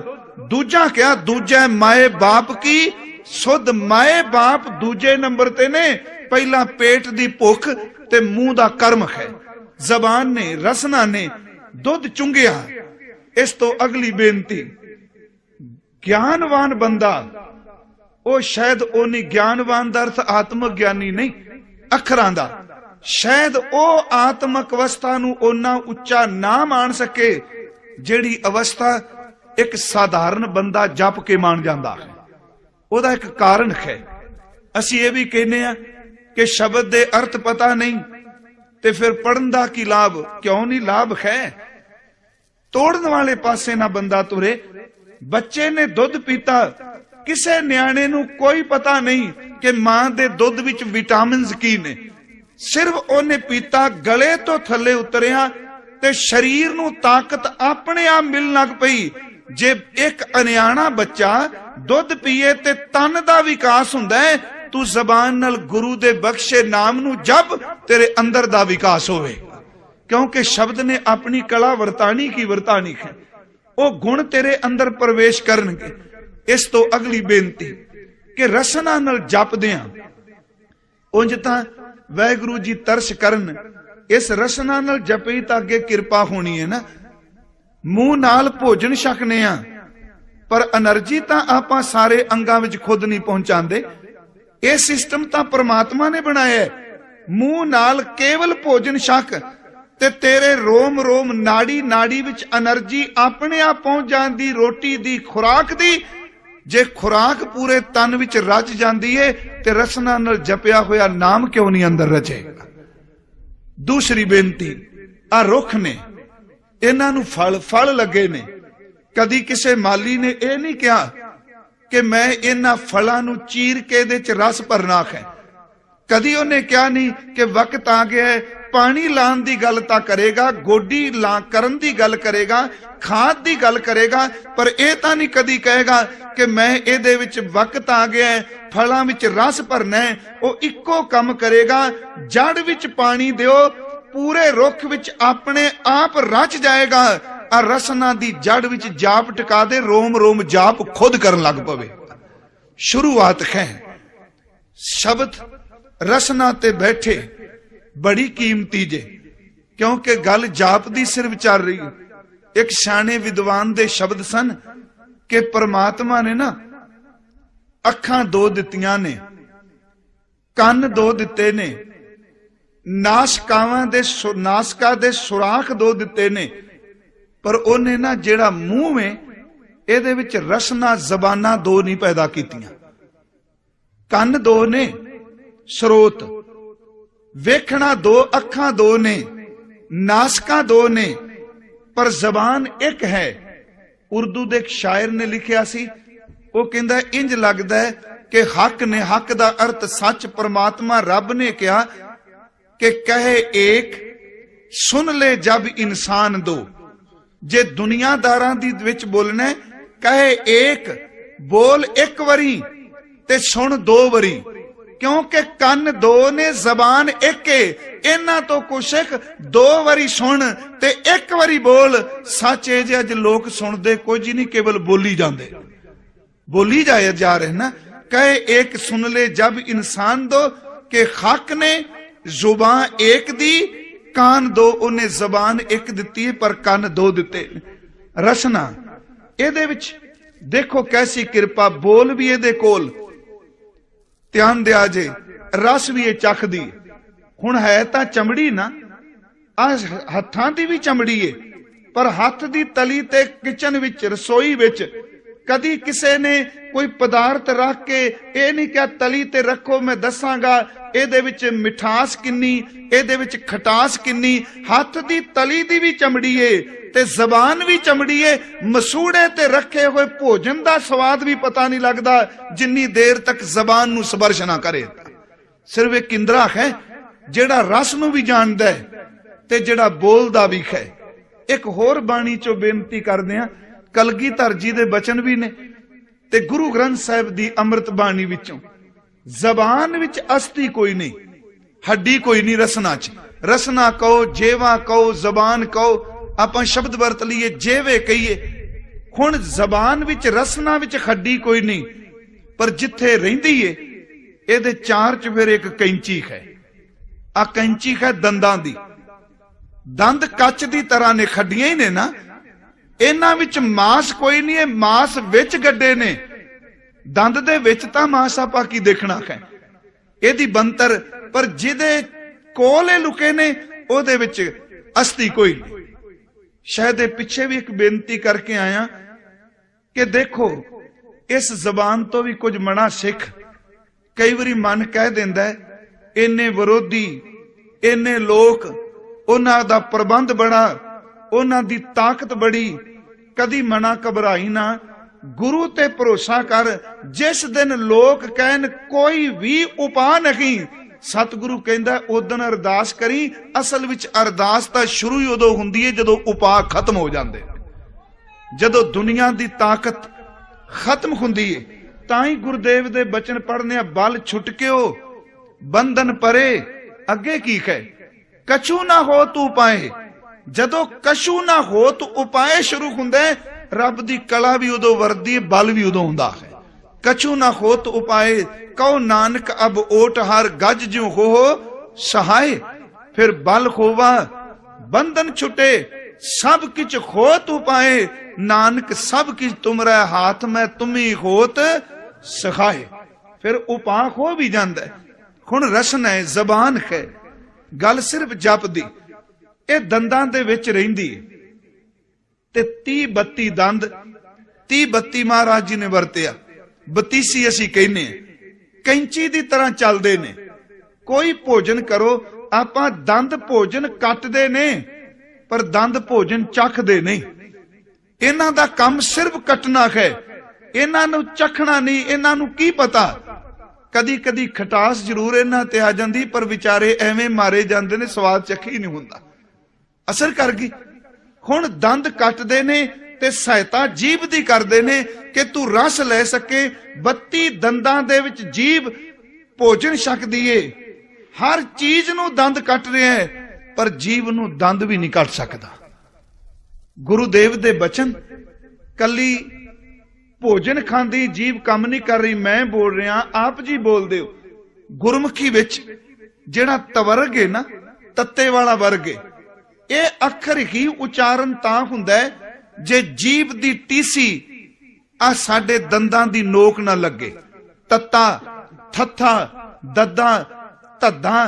ਦੂਜਾ ਕਿਹਾ, ਦੂਜਾ ਮਾਏ ਬਾਪ ਕੀ ਸੁਧ। ਮਾਏ ਬਾਪ ਦੂਜੇ ਨੰਬਰ ਤੇ ਨੇ, ਪਹਿਲਾ ਪੇਟ ਦੀ ਭੁੱਖ ਤੇ ਮੂੰਹ ਦਾ ਕਰਮ ਹੈ। ਜ਼ਬਾਨ ਨੇ, ਰਸਨਾ ਨੇ ਦੁੱਧ ਚੁੰਗਿਆ। ਇਸ ਤੋਂ ਅਗਲੀ ਬੇਨਤੀ, ਗਿਆਨਵਾਨ ਬੰਦਾ ਉਹ ਸ਼ਾਇਦ ਉਹ ਨਹੀਂ, ਗਿਆਨਵਾਨ ਦਾ ਅਰਥ ਆਤਮਕ ਗਿਆਨੀ ਨਹੀਂ, ਅੱਖਰਾਂ ਦਾ। ਸ਼ਾਇਦ ਉਹ ਆਤਮਕ ਅਵਸਥਾ ਨੂੰ ਉਹਨਾਂ ਉੱਚਾ ਨਾ ਮਾਣ ਸਕੇ ਜਿਹੜੀ ਅਵਸਥਾ ਇੱਕ ਸਾਧਾਰਨ ਬੰਦਾ ਜਪ ਕੇ ਮਾਣ ਜਾਂਦਾ ਹੈ। ਉਹਦਾ ਇੱਕ ਕਾਰਨ ਹੈ। ਅਸੀਂ ਇਹ ਵੀ ਕਹਿੰਦੇ ਆ ਕਿ ਸ਼ਬਦ ਦੇ ਅਰਥ ਪਤਾ ਨਹੀਂ ਤੇ ਫਿਰ ਪੜਨ ਦਾ ਕੀ ਲਾਭ? ਕਿਉਂ ਨਹੀਂ ਲਾਭ ਹੈ? ਤੋੜਨ ਵਾਲੇ ਪਾਸੇ ਨਾ ਬੰਦਾ ਤੁਰੇ। ਬੱਚੇ ਨੇ ਦੁੱਧ ਪੀਤਾ, ਕਿਸੇ ਨਿਆਣੇ ਨੂੰ ਕੋਈ ਪਤਾ ਨਹੀਂ ਕਿ ਮਾਂ ਦੇ ਦੁੱਧ ਵਿੱਚ ਵਿਟਾਮਿਨਸ ਕੀ ਨੇ। ਸਿਰਫ ਉਹਨੇ ਪੀਤਾ, ਗਲੇ ਤੋਂ ਥੱਲੇ ਉਤਰਿਆ ਤੇ ਸਰੀਰ ਨੂੰ ਤਾਕਤ ਆਪਣੇ ਆਪ ਮਿਲਣ ਲੱਗ ਪਈ। ਜੇ ਇੱਕ ਅਨਿਆਣਾ ਬੱਚਾ ਦੁੱਧ ਪੀਏ ਤੇ ਤਨ ਦਾ ਵਿਕਾਸ ਹੁੰਦਾ ਹੈ, ਤੂੰ ਜ਼ਬਾਨ ਨਾਲ ਗੁਰੂ ਦੇ ਬਖਸ਼ੇ ਨਾਮ ਨੂੰ ਜਪ, ਤੇਰੇ ਅੰਦਰ ਦਾ ਵਿਕਾਸ ਹੋਵੇ। ਕਿਉਂਕਿ ਸ਼ਬਦ ਨੇ ਆਪਣੀ ਕਲਾ ਵਰਤਾਣੀ ਕੀ ਵਰਤਾਣੀ ਹੈ, ਉਹ ਗੁਣ ਤੇਰੇ ਅੰਦਰ ਪ੍ਰਵੇਸ਼ ਕਰਨਗੇ। ਇਸ ਤੋਂ ਅਗਲੀ ਬੇਨਤੀ ਕਿ ਰਸਨਾ ਨਾਲ ਜਪਦੇ ਆਂ। ਉਂਝ ਤਾਂ ਵਾਹਿਗੁਰੂ ਜੀ ਤਰਸ ਕਰਨ, ਇਸ ਰਸਨਾ ਨਾਲ ਜਪੀ ਤਾਂ ਅੱਗੇ ਕਿਰਪਾ ਹੋਣੀ ਹੈ ਨਾ। ਮੂੰਹ ਨਾਲ ਭੋਜਨ ਛਕਨੇ ਆ ਪਰ એનર્ਜੀ ਤਾਂ ਆਪਾਂ ਸਾਰੇ ਅੰਗਾਂ ਵਿੱਚ ਖੁਦ ਨਹੀਂ ਪਹੁੰਚਾਉਂਦੇ। ਇਹ ਸਿਸਟਮ ਤਾਂ ਪ੍ਰਮਾਤਮਾ ਨੇ ਬਣਾਇਆ ਹੈ। ਮੂੰਹ ਨਾਲ ਕੇਵਲ ਭੋਜਨ ਛਕ ਤੇ ਤੇਰੇ ਰੋਮ ਰੋਮ ਨਾੜੀ ਨਾੜੀ ਵਿੱਚ એનર્ਜੀ ਆਪਣੇ ਆਪ ਪਹੁੰਚ ਜਾਂਦੀ। ਰੋਟੀ ਦੀ, ਖੁਰਾਕ ਦੀ। ਜੇ ਖੁਰਾਕ ਪੂਰੇ ਤਨ ਵਿੱਚ ਰਚ ਜਾਂਦੀ ਏ ਤੇ ਰਸਨਾ ਨਾਲ ਜਪਿਆ ਹੋਇਆ ਨਾਮ ਕਿਉਂ ਨਹੀਂ ਅੰਦਰ ਰਚੇਗਾ? ਦੂਸਰੀ ਬੇਨਤੀ, ਆ ਰੁੱਖ ਨੇ, ਇਹਨਾਂ ਨੂੰ ਫਲ ਲੱਗੇ ਨੇ। ਕਦੀ ਕਿਸੇ ਮਾਲੀ ਨੇ ਇਹ ਨਹੀਂ ਕਿਹਾ ਕਿ ਮੈਂ ਇਹਨਾਂ ਫਲਾਂ ਨੂੰ ਚੀਰ ਕੇ ਇਹਦੇ ਚ ਰਸ ਭਰਨਾ ਹੈ। ਕਦੀ ਉਹਨੇ ਕਿਹਾ ਨਹੀਂ ਕਿ ਵਕਤ ਆ ਗਿਆ ਹੈ, ਪਾਣੀ ਲਾਉਣ ਦੀ ਗੱਲ ਤਾਂ ਕਰੇਗਾ, ਗੋਡੀ ਕਰਨ ਦੀ ਗੱਲ ਕਰੇਗਾ, ਖਾਦ ਦੀ ਗੱਲ ਕਰੇਗਾ, ਪਰ ਇਹ ਤਾਂ ਨਹੀਂ ਕਦੀ ਕਹੇਗਾ ਕਿ ਮੈਂ ਇਹਦੇ ਵਿੱਚ ਵਕਤ ਆ ਗਿਆ ਹੈ, ਫਲਾਂ ਵਿੱਚ ਰਸ ਭਰਨਾ ਹੈ। ਉਹ ਇੱਕੋ ਕੰਮ ਕਰੇਗਾ, ਜੜ ਵਿੱਚ ਪਾਣੀ ਦਿਓ, ਪੂਰੇ ਰੁੱਖ ਵਿੱਚ ਆਪਣੇ ਆਪ ਰਚ ਜਾਏਗਾ। ਆ ਰਸਨਾ ਦੀ ਜੜ ਵਿੱਚ ਜਾਪ ਟਿਕਾ ਦੇ, ਰੋਮ ਰੋਮ ਜਾਪ ਖੁਦ ਕਰਨ ਲੱਗ ਪਵੇ। ਸ਼ੁਰੂਆਤ ਹੈ। ਸ਼ਬਦ ਰਸਨਾ ਤੇ ਬੈਠੇ ਬੜੀ ਕੀਮਤੀ ਜੇ, ਕਿਉਂਕਿ ਗੱਲ ਜਾਪ ਦੀ ਸਿਰਫ ਚੱਲ ਰਹੀ ਹੈ। ਇੱਕ ਸਿਆਣੇ ਵਿਦਵਾਨ ਦੇ ਸ਼ਬਦ ਸਨ ਕਿ ਪਰਮਾਤਮਾ ਨੇ ਨਾ ਅੱਖਾਂ 2 ਦਿੱਤੀਆਂ ਨੇ, ਕੰਨ 2 ਦਿੱਤੇ ਨੇ, ਨਾਸਕਾਂ ਦੇ ਸੁਰਾਖ 2 ਦਿੱਤੇ ਨੇ, ਪਰ ਉਹਨੇ ਨਾ ਜਿਹੜਾ ਮੂੰਹ ਹੈ ਇਹਦੇ ਵਿੱਚ ਰਸਨਾ ਜ਼ਬਾਨਾਂ 2 ਨਹੀਂ ਪੈਦਾ ਕੀਤੀਆਂ। ਕੰਨ 2 ਨੇ, ਸਰੋਤ ਵੇਖਣਾ 2, ਅੱਖਾਂ 2 ਨੇ, ਨਾਸਕਾਂ 2 ਨੇ, ਪਰ ਜ਼ਬਾਨ ਇੱਕ ਹੈ। ਉਰਦੂ ਦੇ ਇੱਕ ਸ਼ਾਇਰ ਨੇ ਲਿਖਿਆ ਸੀ, ਉਹ ਕਹਿੰਦਾ ਇੰਜ ਲੱਗਦਾ ਹੈ कि हक ने, हक दा अर्थ सच परमात्मा रब ने कहा कि कहे एक सुन ले जब इंसान दो। जे दुनियादारां दी विच बोलना है, कहे एक बोल एक वरी ते सुन दो वरी, क्योंकि कन दो ने जबान एक है। इन्हां तो कुछ एक दो वरी सुन ते एक वरी बोल। सच है जे अज लोग सुनते कुछ ही नहीं, केवल बोली जाते, बोली जाए जा रहे ना। कहे एक सुन ले जब इंसान दो, के हक ने जुबान एक दी, कान दो, उन्हें जबान एक दिती है पर कान दो दिते। रसना एदे विच देखो कैसी कृपा, बोल भी एदे कोल, ध्यान दिया जे, रस भी ये चखदी। हुण है तां चमड़ी ना, आ हत्थां दी भी चमड़ी है, पर हत्थ दी तली ते किचन विच, रसोई विच कदी किसे ने कोई पदार्थ रख के ये नहीं क्या तली ते रखो, मैं दसांगा एदे विच मिठास किन्नी, एदे विच खटास किन्नी। हत्थ दी तली दी भी चमड़ी है ते जबान भी चमड़ी है। मसूड़े ते रखे हुए भोजन दा स्वाद भी पता नहीं लगता जिन्नी देर तक जबान नू स्पर्श ना करे। सिर्फ एक इंद्रा है जेड़ा रस नू भी जानदा है ते जेड़ा बोलदा भी है। एक होर बाणी चो बेनती करदे हां, कलगीधर जी दे बचन भी ने ते गुरु ग्रंथ साहिब दी अमृत बाणी विचों, जबान विच अस्थि कोई नहीं, हड्डी कोई नहीं रसना च। रसना कहो, जेवा कहो, जबान कहो, आपां शब्द वरत लीए जेवे कहिए। हुण जबान विच रसना विच हड्डी कोई नहीं, पर जिथे रहिंदी है एदे चार च फिर एक कैंची है। आ कैंची है दंदां दी, दंद कच दी तरह ने, खड्डियां ही ने ना, इन्हां विच मांस कोई नहीं है, मांस विच गड्डे ने, दंद दे विच तां मांस आपां की देखना है एदी बनतर, पर जिदे कोले लुके ने ओदे विच अस्थि कोई नहीं। शायद पिछे भी एक बेनती करके आया कि देखो इस जबान तो भी कुछ मना सिख। कई बारी मन कह देंदा है इन्ने विरोधी, इन्ने लोक, उन्हां दा प्रबंध बड़ा, उन्हां दी ताकत बड़ी, कदी मना घबराई ना, गुरु ते भरोसा कर। जिस दिन लोक कहन कोई भी उपाय नहीं, सतगुरु कहंदा उदन अरदास करी। असल विच अरदास तां शुरू ही उदों हुंदी है जदों उपाय खत्म हो जांदे, जदों दुनिया दी ताकत खत्म हुंदी है। तां ही गुरुदेव दे बचन पढ़ने, बल छुटकियो बंधन परे, अगे की है कछु ना हो तू पाए। जदों कछु ना हो तो उपाय शुरू हुंदा है, रब दी कला भी उदों वरदी है, बल भी उदों हुंदा है। कछु ना हो तो उपाय, कहो नानक अब ओट हर गज ज्यों हो सहाय। फिर बल होवा बंधन छुटे, सब किछ होत उपाय। नानक सब किछ तुमरे हाथ में, तुम्ही होत सहाय। फिर उपाय हो भी जांदा है। हुण रसन है, जबान है, गल सिर्फ जप दी, ये दंदां दे विच रहिंदी ते 30-32 दंद, 30-32 महाराज जी ने वरतिया, 32 असी कहने, कैंची दी तरह चलदे ने। कोई भोजन करो, आपां दंद भोजन कटदे ने पर दंद भोजन चखदे नहीं। इन्हां दा काम सिर्फ कटना है, इन्हां नूं चखना नहीं। इन्हां नूं की पता, कदी कदी खटास जरूर इन्हां ते आ जांदी, पर विचारे एवें मारे जांदे ने, स्वाद चखी नहीं हुंदा, असर कर गई। हुण दंद कटदे ने ते सहायता जीभ दी करदे ने कि तू रस ले सके। 32 दंदां दे विच जीभ भोजन छकदी है, हर चीज नूं दंद कट रहा है, पर जीभ नूं दंद भी नहीं कट सकदा। गुरुदेव दे बचन, कली भोजन खांदी जीभ काम नहीं कर रही, मैं बोल रहा, आप जी बोल दे। गुरमुखी विच जिहड़ा तवर्ग है ना, तत्ते वाला वर्ग है, ये अखर ही उचारण तां हुंदा है जे जीभ दी टीसी आ साडे दंदां दी नोक ना लगे। तत्ता, थत्था, दद्दा, धद्दा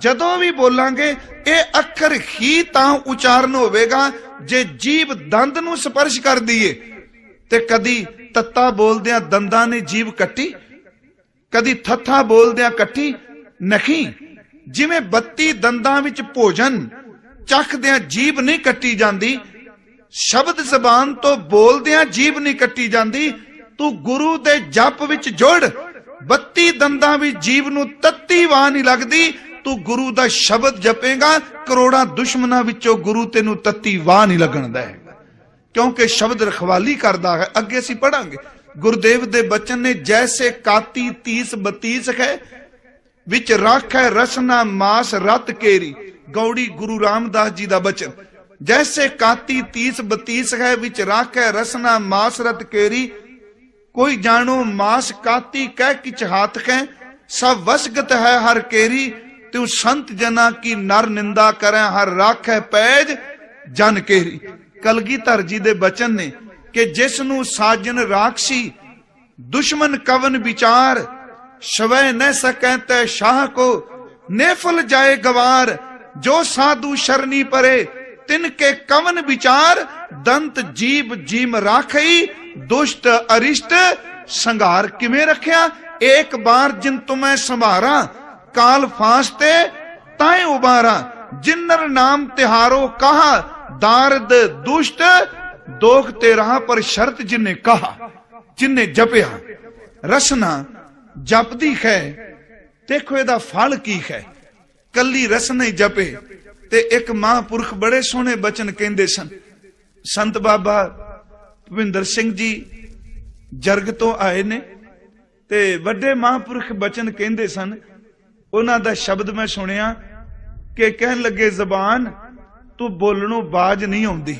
जदों भी बोलांगे ये अखर ही तां उचारण होवेगा जे जीभ दंद नूं स्पर्श कर दीए। ते कदी तत्ता बोलदियां दंदां ने जीभ कट्टी, कदी थत्था बोलदियां कट्टी नहीं। जिवें 32 दंदां विच भोजन चखदियां जीभ नहीं कट्टी जांदी, शब्द जबान तो बोलदियां जीभ नहीं कट्टी जांदी। तू गुरु दे जप विच जुड़, 32 ਦੰਦਾਂ ਵੀ ਜੀਵ ਨੂੰ ਤੱਤੀ ਵਾਹ ਨਹੀਂ ਲੱਗਦੀ। ਤੂੰ ਗੁਰੂ ਦਾ ਸ਼ਬਦ ਜਪੇਗਾ, ਕਰੋੜਾਂ ਦੁਸ਼ਮਣਾਂ ਵਿੱਚੋਂ ਗੁਰੂ ਤੈਨੂੰ ਤੱਤੀ ਵਾਹ ਨਹੀਂ ਲੱਗਣ ਦੇਗਾ, ਕਿਉਂਕਿ ਸ਼ਬਦ ਰਖਵਾਲੀ ਕਰਦਾ ਹੈ। ਅੱਗੇ ਅਸੀਂ ਪੜਾਂਗੇ ਗੁਰਦੇਵ ਦੇ ਬਚਨ ਨੇ, ਜੈਸੇ ਕਾਤੀ 30 32 ਹੈ ਵਿੱਚ ਰਾਖੈ ਰਸਨਾ ਮਾਸ ਰਤ ਕੇਰੀ। ਗੌੜੀ ਗੁਰੂ ਰਾਮਦਾਸ ਜੀ ਦਾ ਬਚਨ, ਜੈਸੇ ਕਾਤੀ 30 32 ਹੈ ਵਿੱਚ ਰਾਖੈ ਰਸਨਾ ਮਾਸ ਰਤ ਕੇਰੀ। ਕੋਈ ਜਾਣੋ ਮਾਸ ਕਾਤੀ ਕਹਿ किच हाथ है, सब वसगत है हर केरी। त्यों संत जना की नर निंदा करें, हर राखै पैज जन केरी। कलगीधर जी दे बचन ने कि जिसनू साजन राक्षी दुश्मन कवन विचार, शवै न सकै तै शाह को नेफल जाए गवार। जो साधु शरणी परे तिनके कवन विचार, दंत जीव जीम राखई दुष्ट अरिष्ट संघार। किमें रखिया, एक बार जिन तुम्हें संभारा, काल फांसते ताए उबारा। जिन्नर नाम तिहारो कहा, दारद दुष्ट दोख तेरा। पर शर्त जिन्हें कहा, जिन्हें जपया रसना जपदी है, देखो एदा फल की है। कली रसना ही जपे ते एक महापुरख बड़े सोहने बचन कहंदे सन। संत बाबा भुपिंदर सिंह जी जरग तो आए ने ते वड्डे महापुरख बचन कहंदे सन। उन्हां दा शब्द मैं सुनिया कि कहन लगे, जबान तू बोलणों बाज नहीं आउंदी।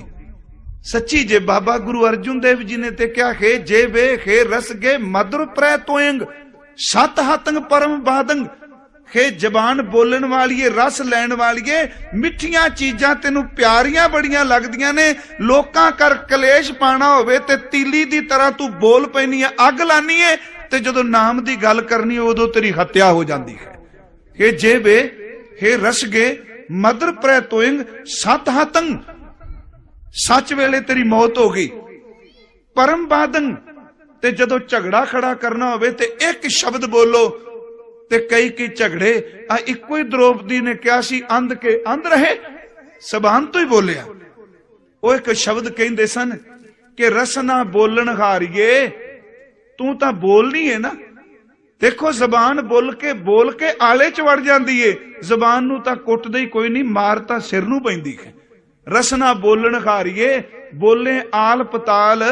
सच्ची जे बाबा गुरु अर्जुन देव जी ने ते क्या है, जे वे खे रस गे मधुर प्रै तोयंग, सत हतंग परम बादंग। हे जबान बोलन वालीए, रस लैन वालीए, मिठियां चीजां तेनू प्यारियां बड़ियां लगदियां ने। लोकां कर कलेश पाना होवे ते तीली दी तरह तू बोल पैनी है, अग लानी है, ते जदों नाम दी गल करनी उदों तेरी हत्या हो जाती है। हे जेबे हे रस गे मधुर प्रै तोयंग, सत हतंग, सच वेले तेरी मौत हो गई। परम बादंग, ते जदों झगड़ा खड़ा करना होवे ते एक शब्द बोलो ते कई झगड़े। आ इको ही द्रौपदी ने क्या सी, अंध के अंध रहे, जबान तो ही बोलिया। वो एक शब्द कहंदे सन कि रसना बोलन हारिए, तू तां बोलनी है ना। देखो जबान बोल के आले च वड़ जांदी है। जबान नूं तां कुटदे ही कोई नहीं, मार तां सिर नूं पैंदी है। रसना बोलन हारिए, बोले आल पताल,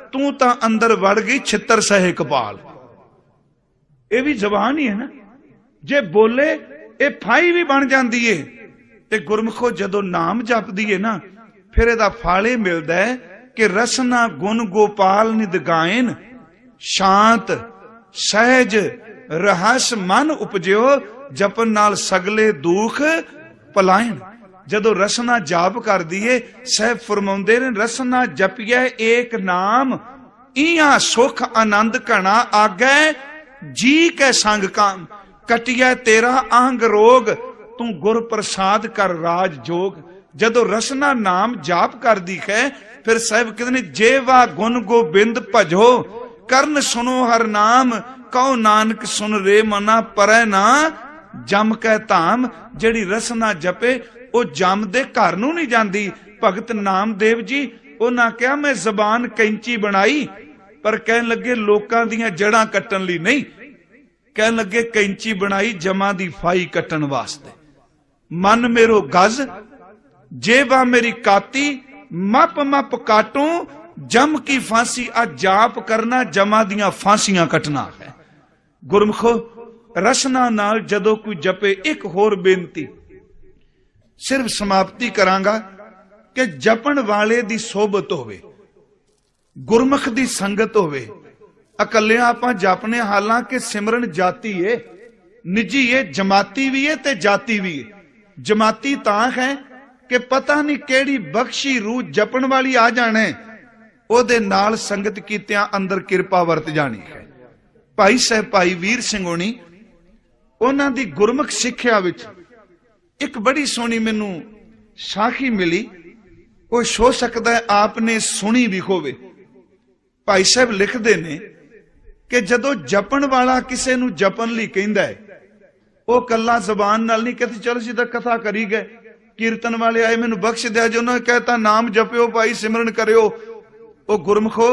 तू तां अंदर वड़ गई छितर सहे कपाल। ये भी जबान ही है ना, जे बोले ये फाई भी बन जाती है। ते गुरमुखो जदों नाम जपदी है ना, फिर इहदा फल इह मिलदा है कि रसना गुण गोपाल निद गायन, शांत सहज रहस मन उपजियो, जपन नाल सगले दुख पलायन। जदों रसना जाप कर दिए, साहब फरमाउंदे ने, रसना जपिए एक नाम, इया सुख आनंद घना आगै, जी कै संग काम। कटिया तेरा आंग रोग, तू गुर प्रसाद कर राज जोग। जदों रसना नाम जाप कर दी है, फिर साहब कहते ने, जेवा गुण गोबिंद भजो, करन सुनो हर नाम, कहो नानक सुन रे मना, परै ना जम कै धाम। जेड़ी रसना जपे वो जम दे घर नूं नहीं जांदी। भगत नामदेव जी उन्हां कहा, मैं जबान कैंची बनाई, पर कहन लगे लोकां दियां जड़ां कट्टण लई नहीं, कहन लगे कैंची बनाई जमा दी फाई कट्टण वास्ते। मन मेरो गज, जेबा मेरी काती, मप मप काटूं जम की फांसी। आ जाप करना जमा दियां फांसियां कटना है। गुरमुखो रसना नाल जदों कोई जपे, एक होर बेनती सिर्फ समाप्ति करांगा कि जपण वाले दी सोबत होवे, गुरमुख दी संगत होवे। अकलियां आपां जपने, हालांकि सिमरन जाती है, निजी है, जमाती भी है ते जाती भी है। जमाती तां है कि पता नहीं केड़ी बख्शी रूह जपण वाली आ जाने, ओदे नाल संगत कीतियां अंदर किरपा वरत जानी है। भाई साहब भाई वीर सिंह होनी, उन्हां दी गुरमुख सिੱਖਿਆ विच एक बड़ी सोहनी मैनू साखी मिली। वो हो सकता है आपने सुनी भी होवे। भाई साहब लिखते ने कि जदों जपन वाला किसी नूं जपन लई कहंदा है, वो कल्ला जबान नाल नहीं कहते, चलो सीधा कथा करी गए, कीर्तन वाले आए मैनू बख्श दिया, जो उन्होंने कहता नाम जपियो भाई सिमरन करियो। वो गुरमुखो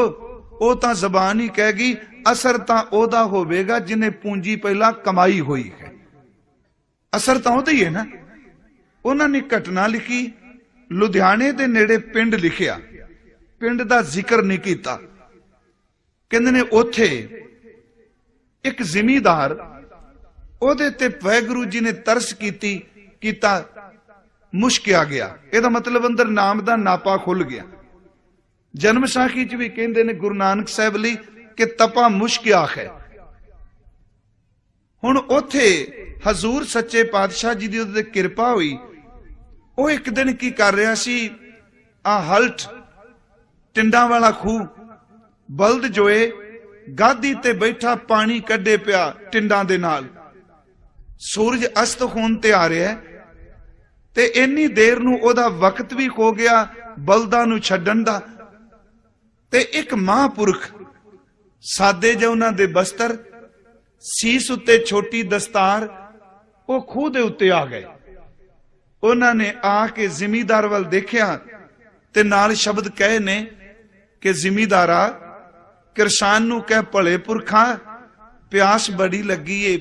ਉਹ ਤਾਂ ਜ਼ਬਾਨ ਹੀ ਕਹੇਗੀ, ਅਸਰ ਤਾਂ ਉਹਦਾ ਹੋਵੇਗਾ ਜਿਹਨੇ ਪੂੰਜੀ ਪਹਿਲਾਂ ਕਮਾਈ ਹੋਈ ਹੈ। ਅਸਰ ਤਾਂ ਉਹਦਾ ਹੀ ਹੈ ਨਾ। ਉਹਨਾਂ ਨੇ ਘਟਨਾ ਲਿਖੀ, ਲੁਧਿਆਣੇ ਦੇ ਨੇੜੇ ਪਿੰਡ ਲਿਖਿਆ, ਪਿੰਡ ਦਾ ਜ਼ਿਕਰ ਨਹੀਂ ਕੀਤਾ। ਕਹਿੰਦੇ ਨੇ ਉੱਥੇ ਇੱਕ ਜ਼ਿਮੀਂਦਾਰ, ਉਹਦੇ ਤੇ ਵਾਹਿਗੁਰੂ ਜੀ ਨੇ ਤਰਸ ਕੀਤਾ, ਮੁਸ਼ਕ ਆ ਗਿਆ। ਇਹਦਾ ਮਤਲਬ ਅੰਦਰ ਨਾਮ ਦਾ ਨਾਪਾ ਖੁੱਲ ਗਿਆ। ਜਨਮ ਸਾਖੀ ਚ ਵੀ ਕਹਿੰਦੇ ਨੇ ਗੁਰੂ ਨਾਨਕ ਸਾਹਿਬ ਲਈ ਕਿ ਤਪਾ ਮੁਸ਼ਕ ਆਖੈ। ਹੁਣ ਉੱਥੇ ਹਜ਼ੂਰ ਸੱਚੇ ਪਾਤਸ਼ਾਹ ਜੀ ਦੀ ਉਹਦੇ ਤੇ ਕਿਰਪਾ ਹੋਈ। ਉਹ ਇੱਕ ਦਿਨ ਕੀ ਕਰ ਰਿਹਾ ਸੀ, ਹਲਟ ਟਿੰਡਾਂ ਵਾਲਾ ਖੂਹ, ਬਲਦ ਜੋਏ ਗਾਦੀ ਤੇ ਬੈਠਾ ਪਾਣੀ ਕੱਢੇ ਪਿਆ ਟਿੰਡਾਂ ਦੇ ਨਾਲ। ਸੂਰਜ ਅਸਤ ਹੋਣ ਤੇ ਆ ਰਿਹਾ ਤੇ ਇੰਨੀ ਦੇਰ ਨੂੰ ਉਹਦਾ ਵਕਤ ਵੀ ਹੋ ਗਿਆ ਬਲਦਾਂ ਨੂੰ ਛੱਡਣ ਦਾ। ਤੇ ਇੱਕ ਮਹਾਂਪੁਰਖ ਸਾਦੇ ਜਿਹੇ ਉਹਨਾਂ ਦੇ ਬਸਤਰ, ਸੀਸ ਉੱਤੇ ਛੋਟੀ ਦਸਤਾਰ, ਉਹ ਖੂਹ ਦੇ ਉੱਤੇ ਆ ਗਏ। ਉਹਨਾਂ ਨੇ ਆ ਕੇ ਜ਼ਿਮੀਂਦਾਰ ਵੱਲ ਦੇਖਿਆ ਤੇ ਨਾਲ ਸ਼ਬਦ ਕਹੇ ਨੇ ਕਿ ਜ਼ਿਮੀਂਦਾਰਾ, ਕਿਰਸਾਨ ਨੂੰ ਕਹਿ ਭਲੇ ਪੁਰਖਾਂ, ਪਿਆਸ ਬੜੀ ਲੱਗੀ ਏ,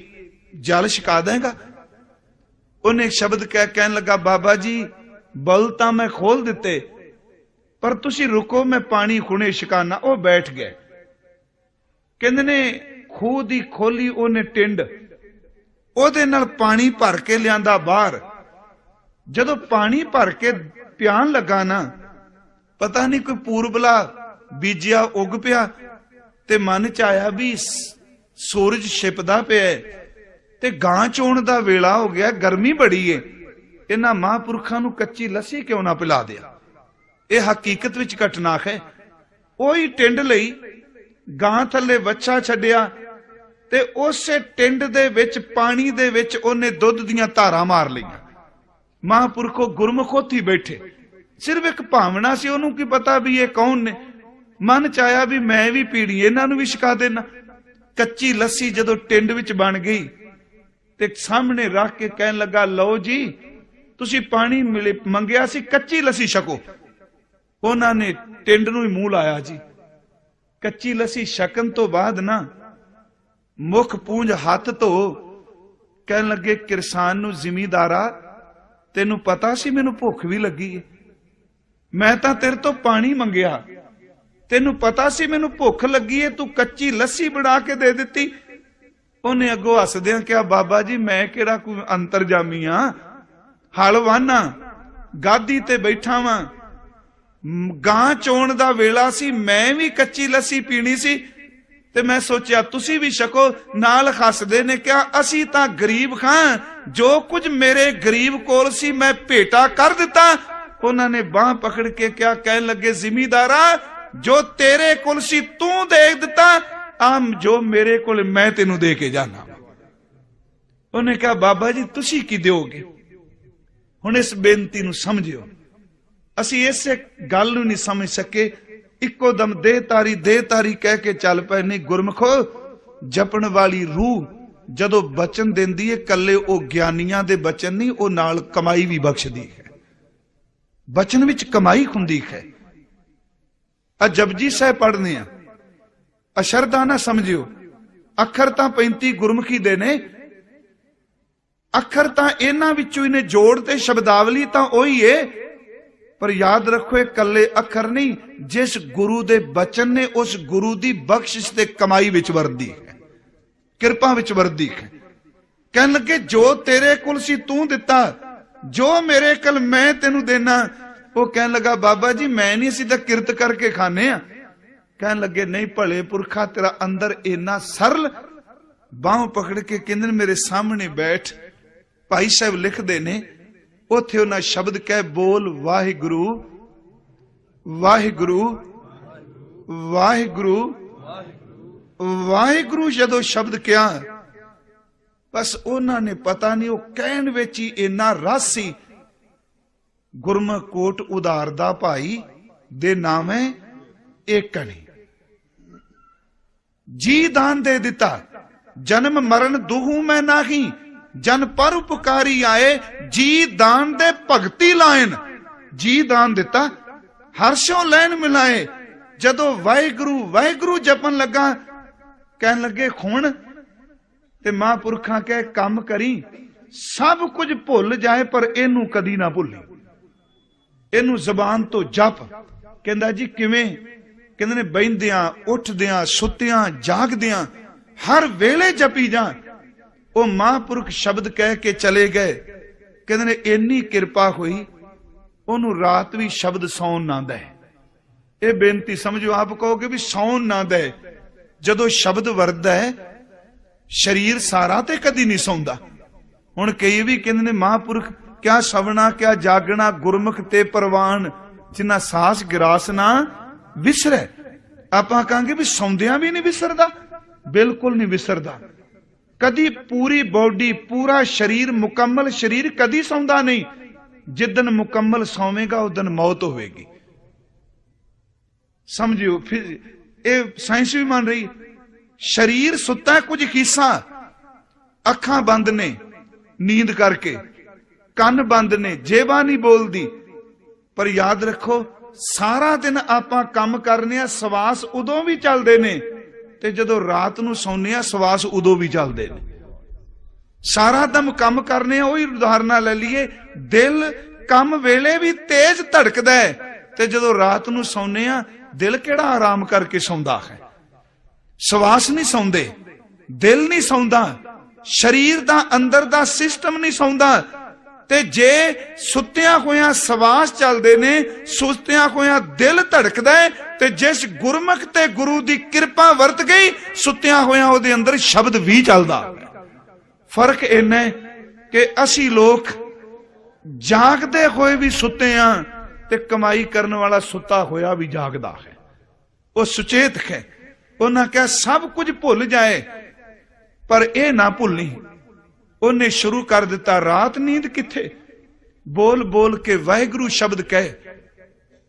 ਜਲ ਛਕਾ ਦੇਗਾ। ਉਹਨੇ ਸ਼ਬਦ ਕਹਿਣ ਲੱਗਾ, ਬਾਬਾ ਜੀ ਬਲ ਤਾਂ ਮੈਂ ਖੋਲ ਦਿੱਤੇ, ਪਰ ਤੁਸੀਂ ਰੁਕੋ, ਮੈਂ ਪਾਣੀ ਹੁਣੇ ਛਕਾਨਾ। ਉਹ ਬੈਠ ਗਏ। ਕਹਿੰਦੇ ਨੇ ਖੂਹ ਦੀ ਖੋਲੀ ਉਹਨੇ ਟਿੰਡ, ਉਹਦੇ ਨਾਲ ਪਾਣੀ ਭਰ ਕੇ ਲਿਆਂਦਾ ਬਾਹਰ। ਜਦੋਂ ਪਾਣੀ ਭਰ ਕੇ ਪਿਆਣ ਲੱਗਾ ਨਾ, ਪਤਾ ਨਹੀਂ ਕੋਈ ਪੂਰਬਲਾ ਬੀਜਿਆ ਉੱਗ ਪਿਆ ਤੇ ਮਨ ਚ ਆਇਆ ਵੀ ਸੂਰਜ ਛਿਪਦਾ ਪਿਆ ਤੇ ਗਾਂ ਚੋਣ ਦਾ ਵੇਲਾ ਹੋ ਗਿਆ, ਗਰਮੀ ਬੜੀ ਏ, ਇਹਨਾਂ ਮਹਾਂਪੁਰਖਾਂ ਨੂੰ ਕੱਚੀ ਲੱਸੀ ਕਿਉਂ ਨਾ ਪਿਲਾ ਦਿਆ। ਇਹ ਹਕੀਕਤ ਵਿੱਚ ਘਟਨਾ ਹੈ। ਉਹੀ ਟਿੰਡ ਲਈ ਗਾਂ ਥੱਲੇ ਵੱਛਾ ਛੱਡਿਆ ਤੇ ਉਸੇ ਟਿੰਡ ਦੇ ਵਿੱਚ, ਪਾਣੀ ਦੇ ਵਿੱਚ ਉਹਨੇ ਦੁੱਧ ਦੀਆਂ ਧਾਰਾਂ ਮਾਰ ਲਈਆਂ। ਮਹਾਂਪੁਰਖੋ ਗੁਰਮੁਖ ਉੱਥੇ ਬੈਠੇ, ਸਿਰਫ ਇੱਕ ਭਾਵਨਾ ਸੀ, ਉਹਨੂੰ ਕੀ ਪਤਾ ਵੀ ਇਹ ਕੌਣ ਨੇ। ਮਨ ਚ ਆਇਆ ਵੀ ਮੈਂ ਵੀ ਪੀਣੀ, ਇਹਨਾਂ ਨੂੰ ਵੀ ਛਕਾ ਦੇਣਾ। ਕੱਚੀ ਲੱਸੀ ਜਦੋਂ ਟਿੰਡ ਵਿੱਚ ਬਣ ਗਈ ਤੇ ਸਾਹਮਣੇ ਰੱਖ ਕੇ ਕਹਿਣ ਲੱਗਾ, ਲਓ ਜੀ ਤੁਸੀਂ ਪਾਣੀ ਮੰਗਿਆ ਸੀ, ਕੱਚੀ ਲੱਸੀ ਛਕੋ। ਉਹਨਾਂ ਨੇ ਟਿੰਡ ਨੂੰ ਹੀ ਮੂੰਹ ਲਾਇਆ ਜੀ। ਕੱਚੀ ਲੱਸੀ ਛਕਣ ਤੋਂ ਬਾਅਦ ਨਾ ਮੁਖ ਪੂੰਝ ਹੱਥ ਧੋ ਕਹਿਣ ਲੱਗੇ, ਕਿਰਸਾਨ ਨੂੰ, ਜ਼ਿਮੀਂਦਾਰਾ ਤੈਨੂੰ ਪਤਾ ਸੀ ਮੈਨੂੰ ਭੁੱਖ ਵੀ ਲੱਗੀ ਏ, ਮੈਂ ਤਾਂ ਤੇਰੇ ਤੋਂ ਪਾਣੀ ਮੰਗਿਆ, ਤੈਨੂੰ ਪਤਾ ਸੀ ਮੈਨੂੰ ਭੁੱਖ ਲੱਗੀ ਏ, ਤੂੰ ਕੱਚੀ ਲੱਸੀ ਬਣਾ ਕੇ ਦੇ ਦਿੱਤੀ। ਉਹਨੇ ਅੱਗੋਂ ਹੱਸਦਿਆਂ ਕਿਹਾ, ਬਾਬਾ ਜੀ ਮੈਂ ਕਿਹੜਾ ਕੋਈ ਅੰਤਰਜਾਮੀ ਆ, ਹਲ ਵਾਹਨਾ, ਗਾਦੀ ਤੇ ਬੈਠਾ ਵਾਂ, ਗਾਂ ਚੋਣ ਦਾ ਵੇਲਾ ਸੀ, ਮੈਂ ਵੀ ਕੱਚੀ ਲੱਸੀ ਪੀਣੀ ਸੀ ਤੇ ਮੈਂ ਸੋਚਿਆ ਤੁਸੀਂ ਵੀ ਛਕੋ। ਨਾਲ ਹੱਸਦੇ ਨੇ ਕਿਹਾ, ਅਸੀਂ ਤਾਂ ਗਰੀਬ ਖਾਂ, ਜੋ ਕੁਝ ਮੇਰੇ ਗਰੀਬ ਕੋਲ ਸੀ ਮੈਂ ਭੇਟਾ ਕਰ ਦਿੱਤਾ। ਉਹਨਾਂ ਨੇ ਬਾਹ ਪਕੜ ਕੇ ਕਿਹਾ, ਕਹਿਣ ਲੱਗੇ, ਜ਼ਿਮੀਂਦਾਰਾ ਜੋ ਤੇਰੇ ਕੋਲ ਸੀ ਤੂੰ ਦੇ ਦਿੱਤਾ, ਆਮ ਜੋ ਮੇਰੇ ਕੋਲ ਮੈਂ ਤੈਨੂੰ ਦੇ ਕੇ ਜਾਣਾ। ਉਹਨੇ ਕਿਹਾ, ਬਾਬਾ ਜੀ ਤੁਸੀਂ ਕੀ ਦਿਓਗੇ? ਹੁਣ ਇਸ ਬੇਨਤੀ ਨੂੰ ਸਮਝਿਓ। ਅਸੀਂ ਇਸੇ ਗੱਲ ਨੂੰ ਨਹੀਂ ਸਮਝ ਸਕੇ, ਇੱਕੋ ਦਮ ਦੇਹ ਤਾਰੀ ਕਹਿ ਕੇ ਚੱਲ ਪਏ। ਨਹੀਂ ਗੁਰਮਖੋ, ਜਪਣ ਵਾਲੀ ਰੂਹ ਜਦੋਂ ਬਚਨ ਦਿੰਦੀ ਹੈ, ਕੱਲੇ ਉਹ ਗਿਆਨੀਆਂ ਦੇ ਬਚਨ ਨਹੀਂ, ਉਹ ਨਾਲ ਕਮਾਈ ਵੀ ਬਖਸ਼ਦੀ ਹੈ। ਬਚਨ ਵਿੱਚ ਕਮਾਈ ਹੁੰਦੀ ਹੈ। ਜਪਜੀ ਸਾਹਿਬ ਪੜ੍ਹਨੇ ਆ, ਅਸ਼ਰਦਾ ਨਾ ਸਮਝਿਓ। ਅੱਖਰ ਤਾਂ 35 ਗੁਰਮੁਖੀ ਦੇ ਨੇ, ਅੱਖਰ ਤਾਂ ਇਹਨਾਂ ਵਿੱਚੋਂ ਹੀ ਨੇ, ਜੋੜ ਤੇ ਸ਼ਬਦਾਵਲੀ ਤਾਂ ਉਹੀ ਏ, ਪਰ ਯਾਦ ਰੱਖੋ ਇਹ ਕੱਲੇ ਅੱਖਰ ਨਹੀਂ, ਜਿਸ ਗੁਰੂ ਦੇ ਬਚਨ ਨੇ ਉਸ ਗੁਰੂ ਦੀ ਬਖਸ਼ਿਸ਼ ਤੇ ਕਮਾਈ ਵਿੱਚ ਵਰਦੀ ਹੈ, ਕਿਰਪਾ ਵਿੱਚ ਵਰਦੀ ਹੈ। ਕਹਿਣ ਲੱਗੇ, ਜੋ ਤੇਰੇ ਕੋਲ ਸੀ ਤੂੰ ਦਿੱਤਾ, ਜੋ ਮੇਰੇ ਕੋਲ ਮੈਂ ਤੈਨੂੰ ਦੇਣਾ। ਉਹ ਕਹਿਣ ਲੱਗਾ, ਬਾਬਾ ਜੀ ਮੈਂ ਨਹੀਂ, ਅਸੀਂ ਤਾਂ ਕਿਰਤ ਕਰਕੇ ਖਾਣੇ ਆ। ਕਹਿਣ ਲੱਗੇ, ਨਹੀਂ ਭਲੇ ਪੁਰਖਾ, ਤੇਰਾ ਅੰਦਰ ਇੰਨਾ ਸਰਲ। ਬਾਹੋਂ ਪਕੜ ਕੇ ਕਹਿੰਦੇ ਨੇ, ਮੇਰੇ ਸਾਹਮਣੇ ਬੈਠ। ਭਾਈ ਸਾਹਿਬ ਲਿਖਦੇ ਨੇ, ਉੱਥੇ ਉਹਨਾਂ ਸ਼ਬਦ ਕਹਿ, ਬੋਲ ਵਾਹਿਗੁਰੂ ਵਾਹਿਗੁਰੂ ਵਾਹਿਗੁਰੂ ਵਾਹਿਗੁਰੂ। ਜਦੋਂ ਸ਼ਬਦ ਕਿਹਾ, ਬਸ ਉਹਨਾਂ ਨੇ ਪਤਾ ਨਹੀਂ, ਉਹ ਕਹਿਣ ਵਿੱਚ ਹੀ ਇੰਨਾ ਰਸ ਸੀ। ਗੁਰਮੁਖ ਕੋਟ ਉਧਾਰ ਦਾ ਭਾਈ ਦੇ ਨਾਮੇ ਏਕਣੀ, ਜੀ ਦਾਨ ਦੇ ਦਿੱਤਾ, ਜਨਮ ਮਰਨ ਦੁਹੂ ਮੈਂ ਨਾਹੀ, ਜਨ ਪਰ ਉਪਕਾਰੀ ਆਏ, ਜੀ ਦਾਨ ਦੇ ਭਗਤੀ ਲਾਇਨ। ਜੀ ਦਾਨ ਦਿੱਤਾ, ਹਰਸ਼ੋਂ ਲੈਣ ਮਿਲਾਏ, जदों वाहिगुरू वाहिगुरू जपन लगा, कहन लगे हुण ते महापुरखां कहे काम करी, सब कुछ भुल जाए पर इनू कदी ना भुली, इनू जबान तो जप। कहंदा जी किवें? कहंदे ने बहिंदियां उठदियां सुत्तियां जागदियां हर वेले जपी जा। वो महापुरख शब्द कह के चले गए। कहंदे ने इन्नी किरपा हुई ओनू रात भी शब्द सौन ना दे। ये बेनती समझो, आप कहोगे भी सौन ना दे, जदों शब्द वरदा है शरीर सारा ते कदी नहीं सौंदा। हुण कई भी कहंदे ने महापुरख क्या सवना क्या जागना गुरमुख ते परवान, जिन्ना सास गिरास ना विसरे। आपां कहांगे भी सौंदियां भी नहीं विसरदा, बिल्कुल नहीं विसरदा कदी। पूरी बॉडी पूरा शरीर मुकम्मल शरीर कदी सौंदा नहीं। जिदन मुकम्मल सौवेगा उदन मौत होवेगी। समझियो, फिर ये साइंस भी मान रही। शरीर सुता है कुछ हिस्सा, अखां बंद ने नींद करके, ਕੰਨ ਬੰਦ ਨੇ, ਜੇਬਾਂ नहीं बोलदी। पर याद रखो सारा दिन आपां काम करने आ, सवास उदों भी चलदे ने ते जदों रात नूं सौंने आ सवास उदों भी चलदे ने। सारा दम काम करने आ, ओही उदाहरण ले लीए, दिल काम वेले भी तेज धड़कदा है ते जदों रात नूं सौंने आ दिल किहड़ा आराम करके सौंदा है। सवास नहीं सौंदे, दिल नहीं सौंदा, शरीर दा अंदर दा सिस्टम नहीं सौंदा। ते जे सुत्तियां होया सवास चलदे ने, सुत्तियां होया दिल धड़कदा है, ते जिस गुरमुख ते गुरु दी कृपा वरत गई सुत्तियां होया ओदे अंदर शब्द भी चलदा। फर्क इन्ना है कि असी लोग जागदे होए भी सुत्ते हां ते कमाई करने वाला सुता होया भी जागदा है। वो सुचेत है। उन्हां कहा सब कुछ भुल जाए पर यह ना भुलनी। उन्हें शुरू कर दिता रात नींद किथे, बोल बोल के वाहिगुरू शब्द कहे।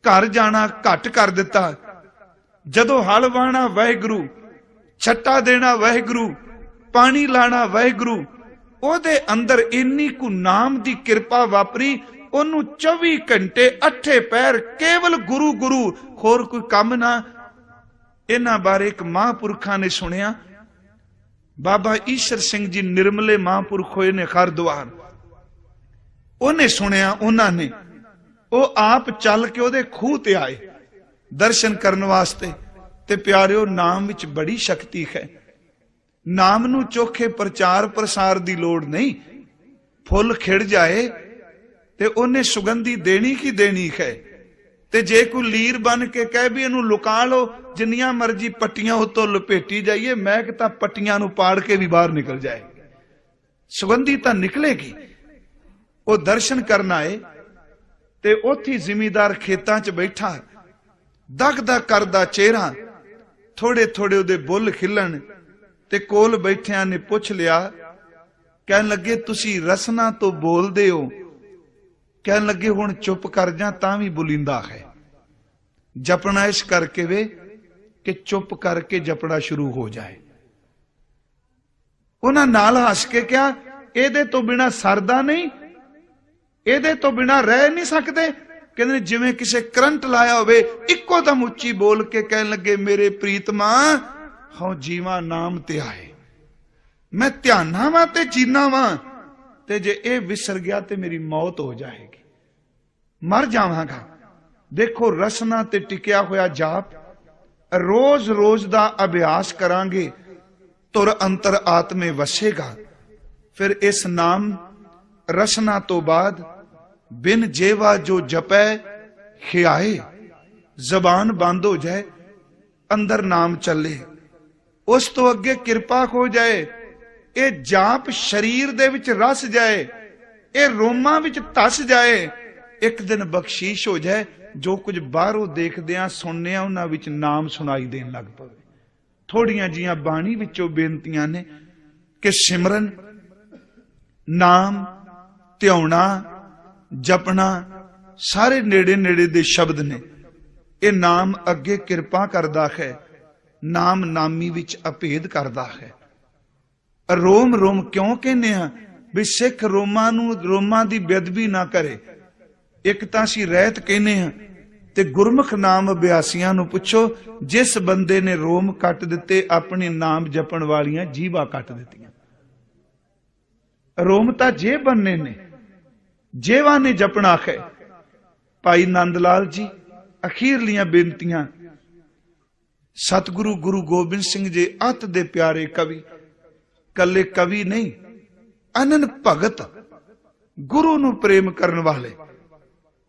घर जाना घट कर दिता, जदों हल वाहना वाहिगुरू, छट्टा देना वाहिगुरू, पानी लाना वाहिगुरू। ओदे अंदर इन्नी कु नाम दी किरपा वापरी, ओनू 24 घंटे अठे पैर केवल गुरु गुरु, होर कोई काम ना। इन्हां बारे एक महापुरखां ने सुनिया। बाबा ईश्वर सिंह जी निर्मले महापुरख होए ने हरद्वार, उन्हें सुनिया, उन्होंने वो आप चल के ओदे खूह ते आए दर्शन करने वास्ते। ते प्यारिओ नाम विच बड़ी शक्ति है। नाम नू चोखे प्रचार प्रसार दी लोड़ नहीं। फुल खिड़ जाए ते उन्हें सुगंधी देनी की देनी है। ते जे कोई लीर बन के कह भी इनू लुका लो, जिन्नियां मर्जी पट्टियां उत्तों लपेटी जाइए, महक तां पट्टियां नू पाड़ के भी बाहर निकल जाएगी, सुगंधी तां निकलेगी। वो दर्शन करना है ते उत्थे जिमीदार खेतां च बैठा, दगदा करदा चेहरा, थोड़े थोड़े उहदे बुल खिलन ते कोल बैठियां ने पुछ लिया। कहन लगे तुसी रसना तो बोलदे हो। कहन लगे हुण चुप कर जा तां भी बुलिंदा है। जपना इस करके वे कि चुप करके जपना शुरू हो जाए। उन्हां नाल हस के क्या एदे तो बिना सरदा नहीं, एदे तो बिना रह नहीं सकते। कहंदे जिवें किसे करंट लाया होवे, इक्को दम उच्ची बोल के कहन लगे मेरे प्रीतमा हौ जीवा नाम ते आए, मैं ध्याना वा ते जीना वा, ते जे ए विसर गया ते मेरी मौत हो जाएगी, मर जावांगा। देखो रसना ते टिकिया होया जाप रोज रोज दा अभ्यास करांगे, तुर अंतर आत्मे वसेगा। फिर इस नाम रसना तो बाद बिन जेवा जो जपै खियाए, जबान बंद हो जाए, अंदर नाम चले, उस तो अगे किरपा हो जाए, ये जाप शरीर दे विच रस जाए, ये रोमां विच धस जाए, एक दिन बख्शीश हो जाए। जो कुछ बाहरों देखदे आ सुनने आ उन्हां विच नाम सुनाई देन लग पवे। थोड़ियां जियां बाणी विचों बेनतियां ने कि सिमरन, नाम, ध्याउणा, जपना सारे नेड़े नेड़े दे शब्द ने। ये नाम अगे किरपा करदा है, नाम नामी विच अभेद करदा है। रोम रोम क्यों कहने हैं भी सिख रोमां नूं रोमां दी बेदबी ना करे। एक तां असीं रहत कहने हैं, ਤੇ ਗੁਰਮੁਖ ਨਾਮ ਅਭਿਆਸੀਆਂ ਨੂੰ ਪੁੱਛੋ, ਜਿਸ ਬੰਦੇ ਨੇ ਰੋਮ ਕੱਟ ਦਿੱਤੇ, ਆਪਣੀ ਨਾਮ ਜਪਣ ਵਾਲੀਆਂ ਜੀਭਾਂ ਕੱਟ ਦਿੱਤੀਆਂ। ਰੋਮ ਤਾਂ ਜੇ ਬੰਨੇ ਨੇ, ਜੇਵਾ ਨੇ ਜਪਣਾ ਹੈ। ਭਾਈ ਨੰਦ ਲਾਲ ਜੀ ਅਖੀਰਲੀਆਂ ਬੇਨਤੀਆਂ। ਸਤਿਗੁਰੂ ਗੁਰੂ ਗੋਬਿੰਦ ਸਿੰਘ ਜੀ ਅਤ ਦੇ ਪਿਆਰੇ ਕਵੀ, ਕੱਲੇ ਕਵੀ ਨਹੀਂ, ਅਨੰਨ ਭਗਤ, ਗੁਰੂ ਨੂੰ ਪ੍ਰੇਮ ਕਰਨ ਵਾਲੇ,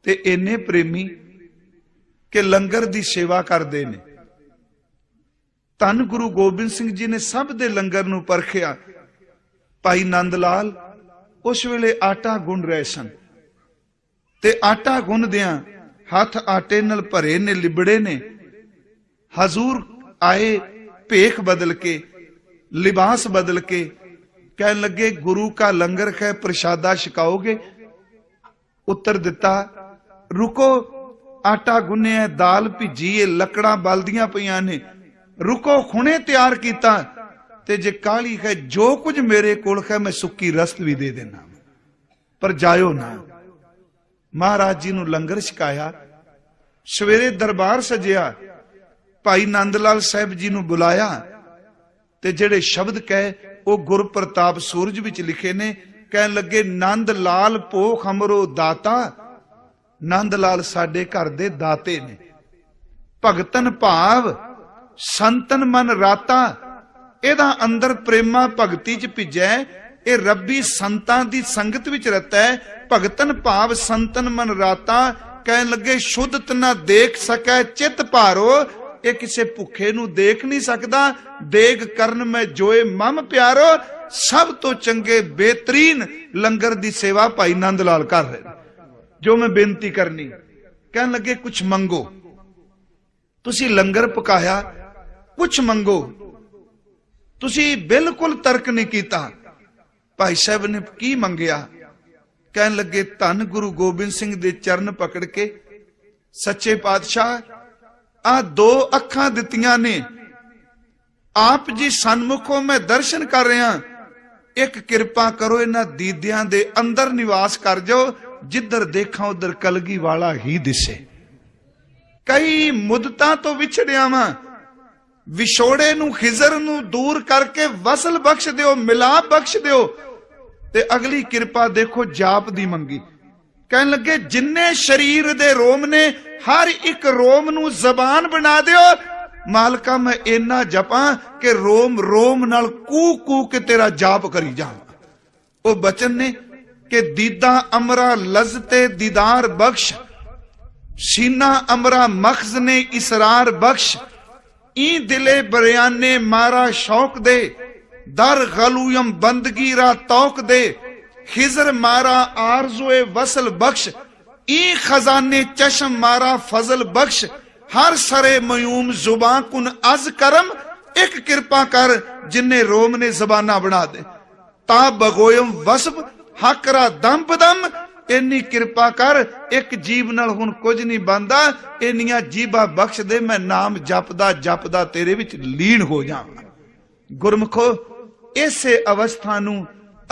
ਤੇ ਇੰਨੇ ਪ੍ਰੇਮੀ ਕਿ ਲੰਗਰ ਦੀ ਸੇਵਾ ਕਰਦੇ ਨੇ। ਧੰਨ ਗੁਰੂ ਗੋਬਿੰਦ ਸਿੰਘ ਜੀ ਨੇ ਸਭ ਦੇ ਲੰਗਰ ਨੂੰ ਪਰਖਿਆ। ਭਾਈ ਨੰਦ ਲਾਲ ਉਸ ਵੇਲੇ ਆਟਾ ਗੁੰਨ ਰਹੇ ਸਨ, ਤੇ ਆਟਾ ਗੁੰਨਦਿਆਂ ਹੱਥ ਆਟੇ ਨਾਲ ਭਰੇ ਨੇ, ਲਿਬੜੇ ਨੇ। ਹਜ਼ੂਰ ਆਏ ਭੇਖ ਬਦਲ ਕੇ, ਲਿਬਾਸ ਬਦਲ ਕੇ, ਕਹਿਣ ਲੱਗੇ ਗੁਰੂ का लंगर है, प्रसादा छकाओगे? उत्तर दिता, रुको, आटा गुन्निया, दाल भीजी है, लकड़ा बलदियां पईयां ने, रुको, हुणे तैयार कीता, ते जे काली है, जो कुछ मेरे कोल है मैं सुक्की रस भी दे देना, पर जायो ना। महाराज जी नूं लंगर छकाया। सवेरे दरबार सजिया, भाई नंद लाल साहब जी नूं बुलाया, ते जेड़े शब्द कहे ਉਹ ਗੁਰ ਪ੍ਰਤਾਪ ਸੂਰਜ ਵਿੱਚ ਲਿਖੇ ਨੇ। ਕਹਿਣ ਲੱਗੇ ਨੰਦ ਲਾਲ ਭੋਖ ਅਮਰੋ ਦਾਤਾ, ਨੰਦ ਲਾਲ ਸਾਡੇ ਘਰ ਦੇ ਦਾਤੇ ਨੇ। ਭਗਤਨ ਭਾਵ ਸੰਤਨ ਮਨ ਰਾਤਾ, ਇਹਦਾ ਅੰਦਰ ਪ੍ਰੇਮਾ ਭਗਤੀ ਚ ਭਿੱਜੈ, ਇਹ ਰੱਬੀ ਸੰਤਾਂ ਦੀ ਸੰਗਤ ਵਿੱਚ ਰਤਾ ਹੈ। ਭਗਤਨ ਭਾਵ ਸੰਤਨ ਮਨ ਰਾਤਾ, ਕਹਿਣ ਲੱਗੇ ਸ਼ੁੱਧਤ ਨਾ ਦੇਖ ਸਕੈ ਚਿੱਤ ਭਾਰੋ, ਇਹ ਕਿਸੇ ਭੁੱਖੇ ਨੂੰ ਦੇਖ ਨਹੀਂ ਸਕਦਾ। ਦੇਗ ਕਰਨ ਮੈਂ ਜੋਏ ਮਮ ਪਿਆਰੋ, ਸਭ ਤੋਂ ਚੰਗੇ ਬਿਹਤਰੀਨ ਲੰਗਰ ਦੀ ਸੇਵਾ ਭਾਈ ਨੰਦ ਲਾਲ ਕਰ ਰਹੇ। ਜੋ ਮੈਂ ਬੇਨਤੀ ਕਰਨੀ, ਕਹਿਣ ਲੱਗੇ ਕੁਛ ਮੰਗੋ। ਤੁਸੀਂ ਲੰਗਰ ਪਕਾਇਆ, ਕੁਛ ਮੰਗੋ। ਤੁਸੀਂ ਬਿਲਕੁਲ ਤਰਕ ਨਹੀਂ ਕੀਤਾ। ਭਾਈ ਸਾਹਿਬ ਨੇ ਕੀ ਮੰਗਿਆ? ਕਹਿਣ ਲੱਗੇ ਧੰਨ ਗੁਰੂ ਗੋਬਿੰਦ ਸਿੰਘ ਦੇ ਚਰਨ ਪਕੜ ਕੇ, ਸੱਚੇ ਪਾਤਸ਼ਾਹ ਆ ਦੋ ਅੱਖਾਂ ਦਿੱਤੀਆਂ ਨੇ, ਆਪ ਜੀ ਸਨਮੁਖੋਂ ਮੈਂ ਦਰਸ਼ਨ ਕਰ ਰਿਹਾ, ਇੱਕ ਕਿਰਪਾ ਕਰੋ ਇਹਨਾਂ ਦੀਦਿਆਂ ਦੇ ਅੰਦਰ ਨਿਵਾਸ ਕਰ ਜਾਓ, ਜਿੱਧਰ ਦੇਖਾਂ ਉਧਰ ਕਲਗੀ ਵਾਲਾ ਹੀ ਦਿਸੇ। ਕਈ ਮੁੱਦਤਾਂ ਤੋਂ ਵਿਛੜਿਆ ਵਾਂ, ਵਿਛੋੜੇ ਨੂੰ ਖਿਜ਼ਰ ਨੂੰ ਦੂਰ ਕਰਕੇ ਵਸਲ ਬਖਸ਼ ਦਿਓ, ਮਿਲਾਪ ਬਖਸ਼ ਦਿਓ। ਤੇ ਅਗਲੀ ਕਿਰਪਾ ਦੇਖੋ, ਜਾਪ ਦੀ ਮੰਗੀ। ਕਹਿਣ ਲੱਗੇ ਜਿੰਨੇ ਸ਼ਰੀਰ ਦੇ ਰੋਮ ਨੇ, ਹਰ ਇੱਕ ਰੋਮ ਨੂੰ ਜ਼ਬਾਨ ਬਣਾ ਦਿਓ। ਮਾਲਕਾ ਮੈਂ ਇੰਨਾ ਜਪਾਂ ਕਿ ਰੋਮ ਰੋਮ ਨਾਲ ਕੂ ਕੂ ਕੇ ਤੇਰਾ ਜਾਪ ਕਰੀ ਜਾਵਾਂ। ਉਹ ਬਚਨ ਨੇ ਕਿ ਦੀਦਾ ਅਮਰਾ ਲਜ਼ਤੇ ਦੀਦਾਰ ਬਖਸ਼, ਸੀਨਾ ਅਮਰਾ ਮਖਜ਼ ਨੇ ਇਸਰਾਰ ਬਖਸ਼, ਈ ਦਿਲੇ ਬਰਿਆਨੇ ਮਾਰਾ ਸ਼ੌਕ ਦੇ, ਦਰ ਗਲੂਯਮ ਬੰਦਗੀ ਰਾ ਤੌਕ ਦੇ, खिजर मारा आरज़ोए वसल बख्श, ई खजाने चश्म मारा फजल बख्श, हर सरे मयूम जुबां कुन अज करम, एक किरपा कर जिन्ने रोम ने जबाना बना दे, ता बगोयम वसब हकरा दम बदम, इन्नी किरपा कर एक जीव नाल हुण कुछ नहीं बनदा, इन्नियां जीबा बख्श दे, मैं नाम जपदा जपदा तेरे विच लीन हो जावां। गुरमुखो इसे अवस्था नूं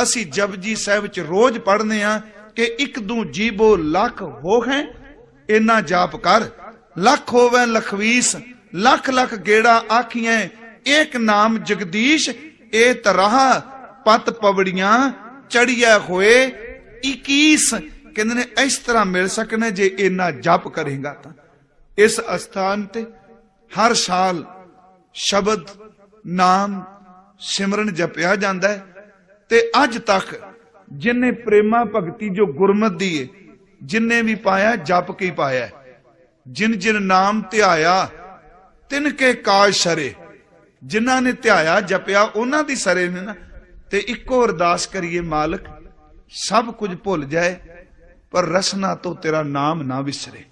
ਅਸੀਂ ਜਪਜੀ ਸਾਹਿਬ ਵਿੱਚ ਰੋਜ਼ ਪੜ੍ਹਨੇ ਆ ਕਿ ਇੱਕ ਦੂ ਜੀਬੋ ਲੱਖ ਹੋ ਹੈ, ਇੰਨਾ ਜਾਪ ਕਰ। ਲੱਖ ਹੋਵੇ ਲਖਵੀਸ, ਲੱਖ ਲੱਖ ਗੇੜਾ ਆਖੀਆਂ, ਏਕ ਨਾਮ ਜਗਦੀਸ਼, ਇਹ ਤਰ੍ਹਾਂ ਪਤ ਪਵੜੀਆਂ ਚੜੀਆਂ ਹੋਏ 21। ਕਹਿੰਦੇ ਨੇ ਇਸ ਤਰ੍ਹਾਂ ਮਿਲ ਸਕਣੇ ਜੇ ਇੰਨਾ ਜਪ ਕਰੇਗਾ ਤਾਂ। ਇਸ ਅਸਥਾਨ ਤੇ ਹਰ ਸਾਲ ਸ਼ਬਦ ਨਾਮ ਸਿਮਰਨ ਜਪਿਆ ਜਾਂਦਾ ਹੈ। ਤੇ ਅੱਜ ਤੱਕ ਜਿਨੇ ਪ੍ਰੇਮਾ ਭਗਤੀ ਜੋ ਗੁਰਮਤ ਦੀ ਹੈ, ਜਿਨੇ ਵੀ ਪਾਇਆ ਜਪ ਕੇ ਪਾਇਆ, ਜਿਨ ਜਿਨ ਨਾਮ ਧਿਆਇਆ ਤਿਨ ਕੇ ਕਾਜ ਸਰੇ, ਜਿਨ੍ਹਾਂ ਨੇ ਧਿਆਇਆ ਜਪਿਆ ਉਹਨਾਂ ਦੀ ਸਰੇ ਨੇ ਨਾ। ਤੇ ਇੱਕੋ ਅਰਦਾਸ ਕਰੀਏ, ਮਾਲਕ ਸਭ ਕੁਝ ਭੁੱਲ ਜਾਏ ਪਰ ਰਸਨਾ ਤੋਂ ਤੇਰਾ ਨਾਮ ਨਾ ਵਿਸਰੇ।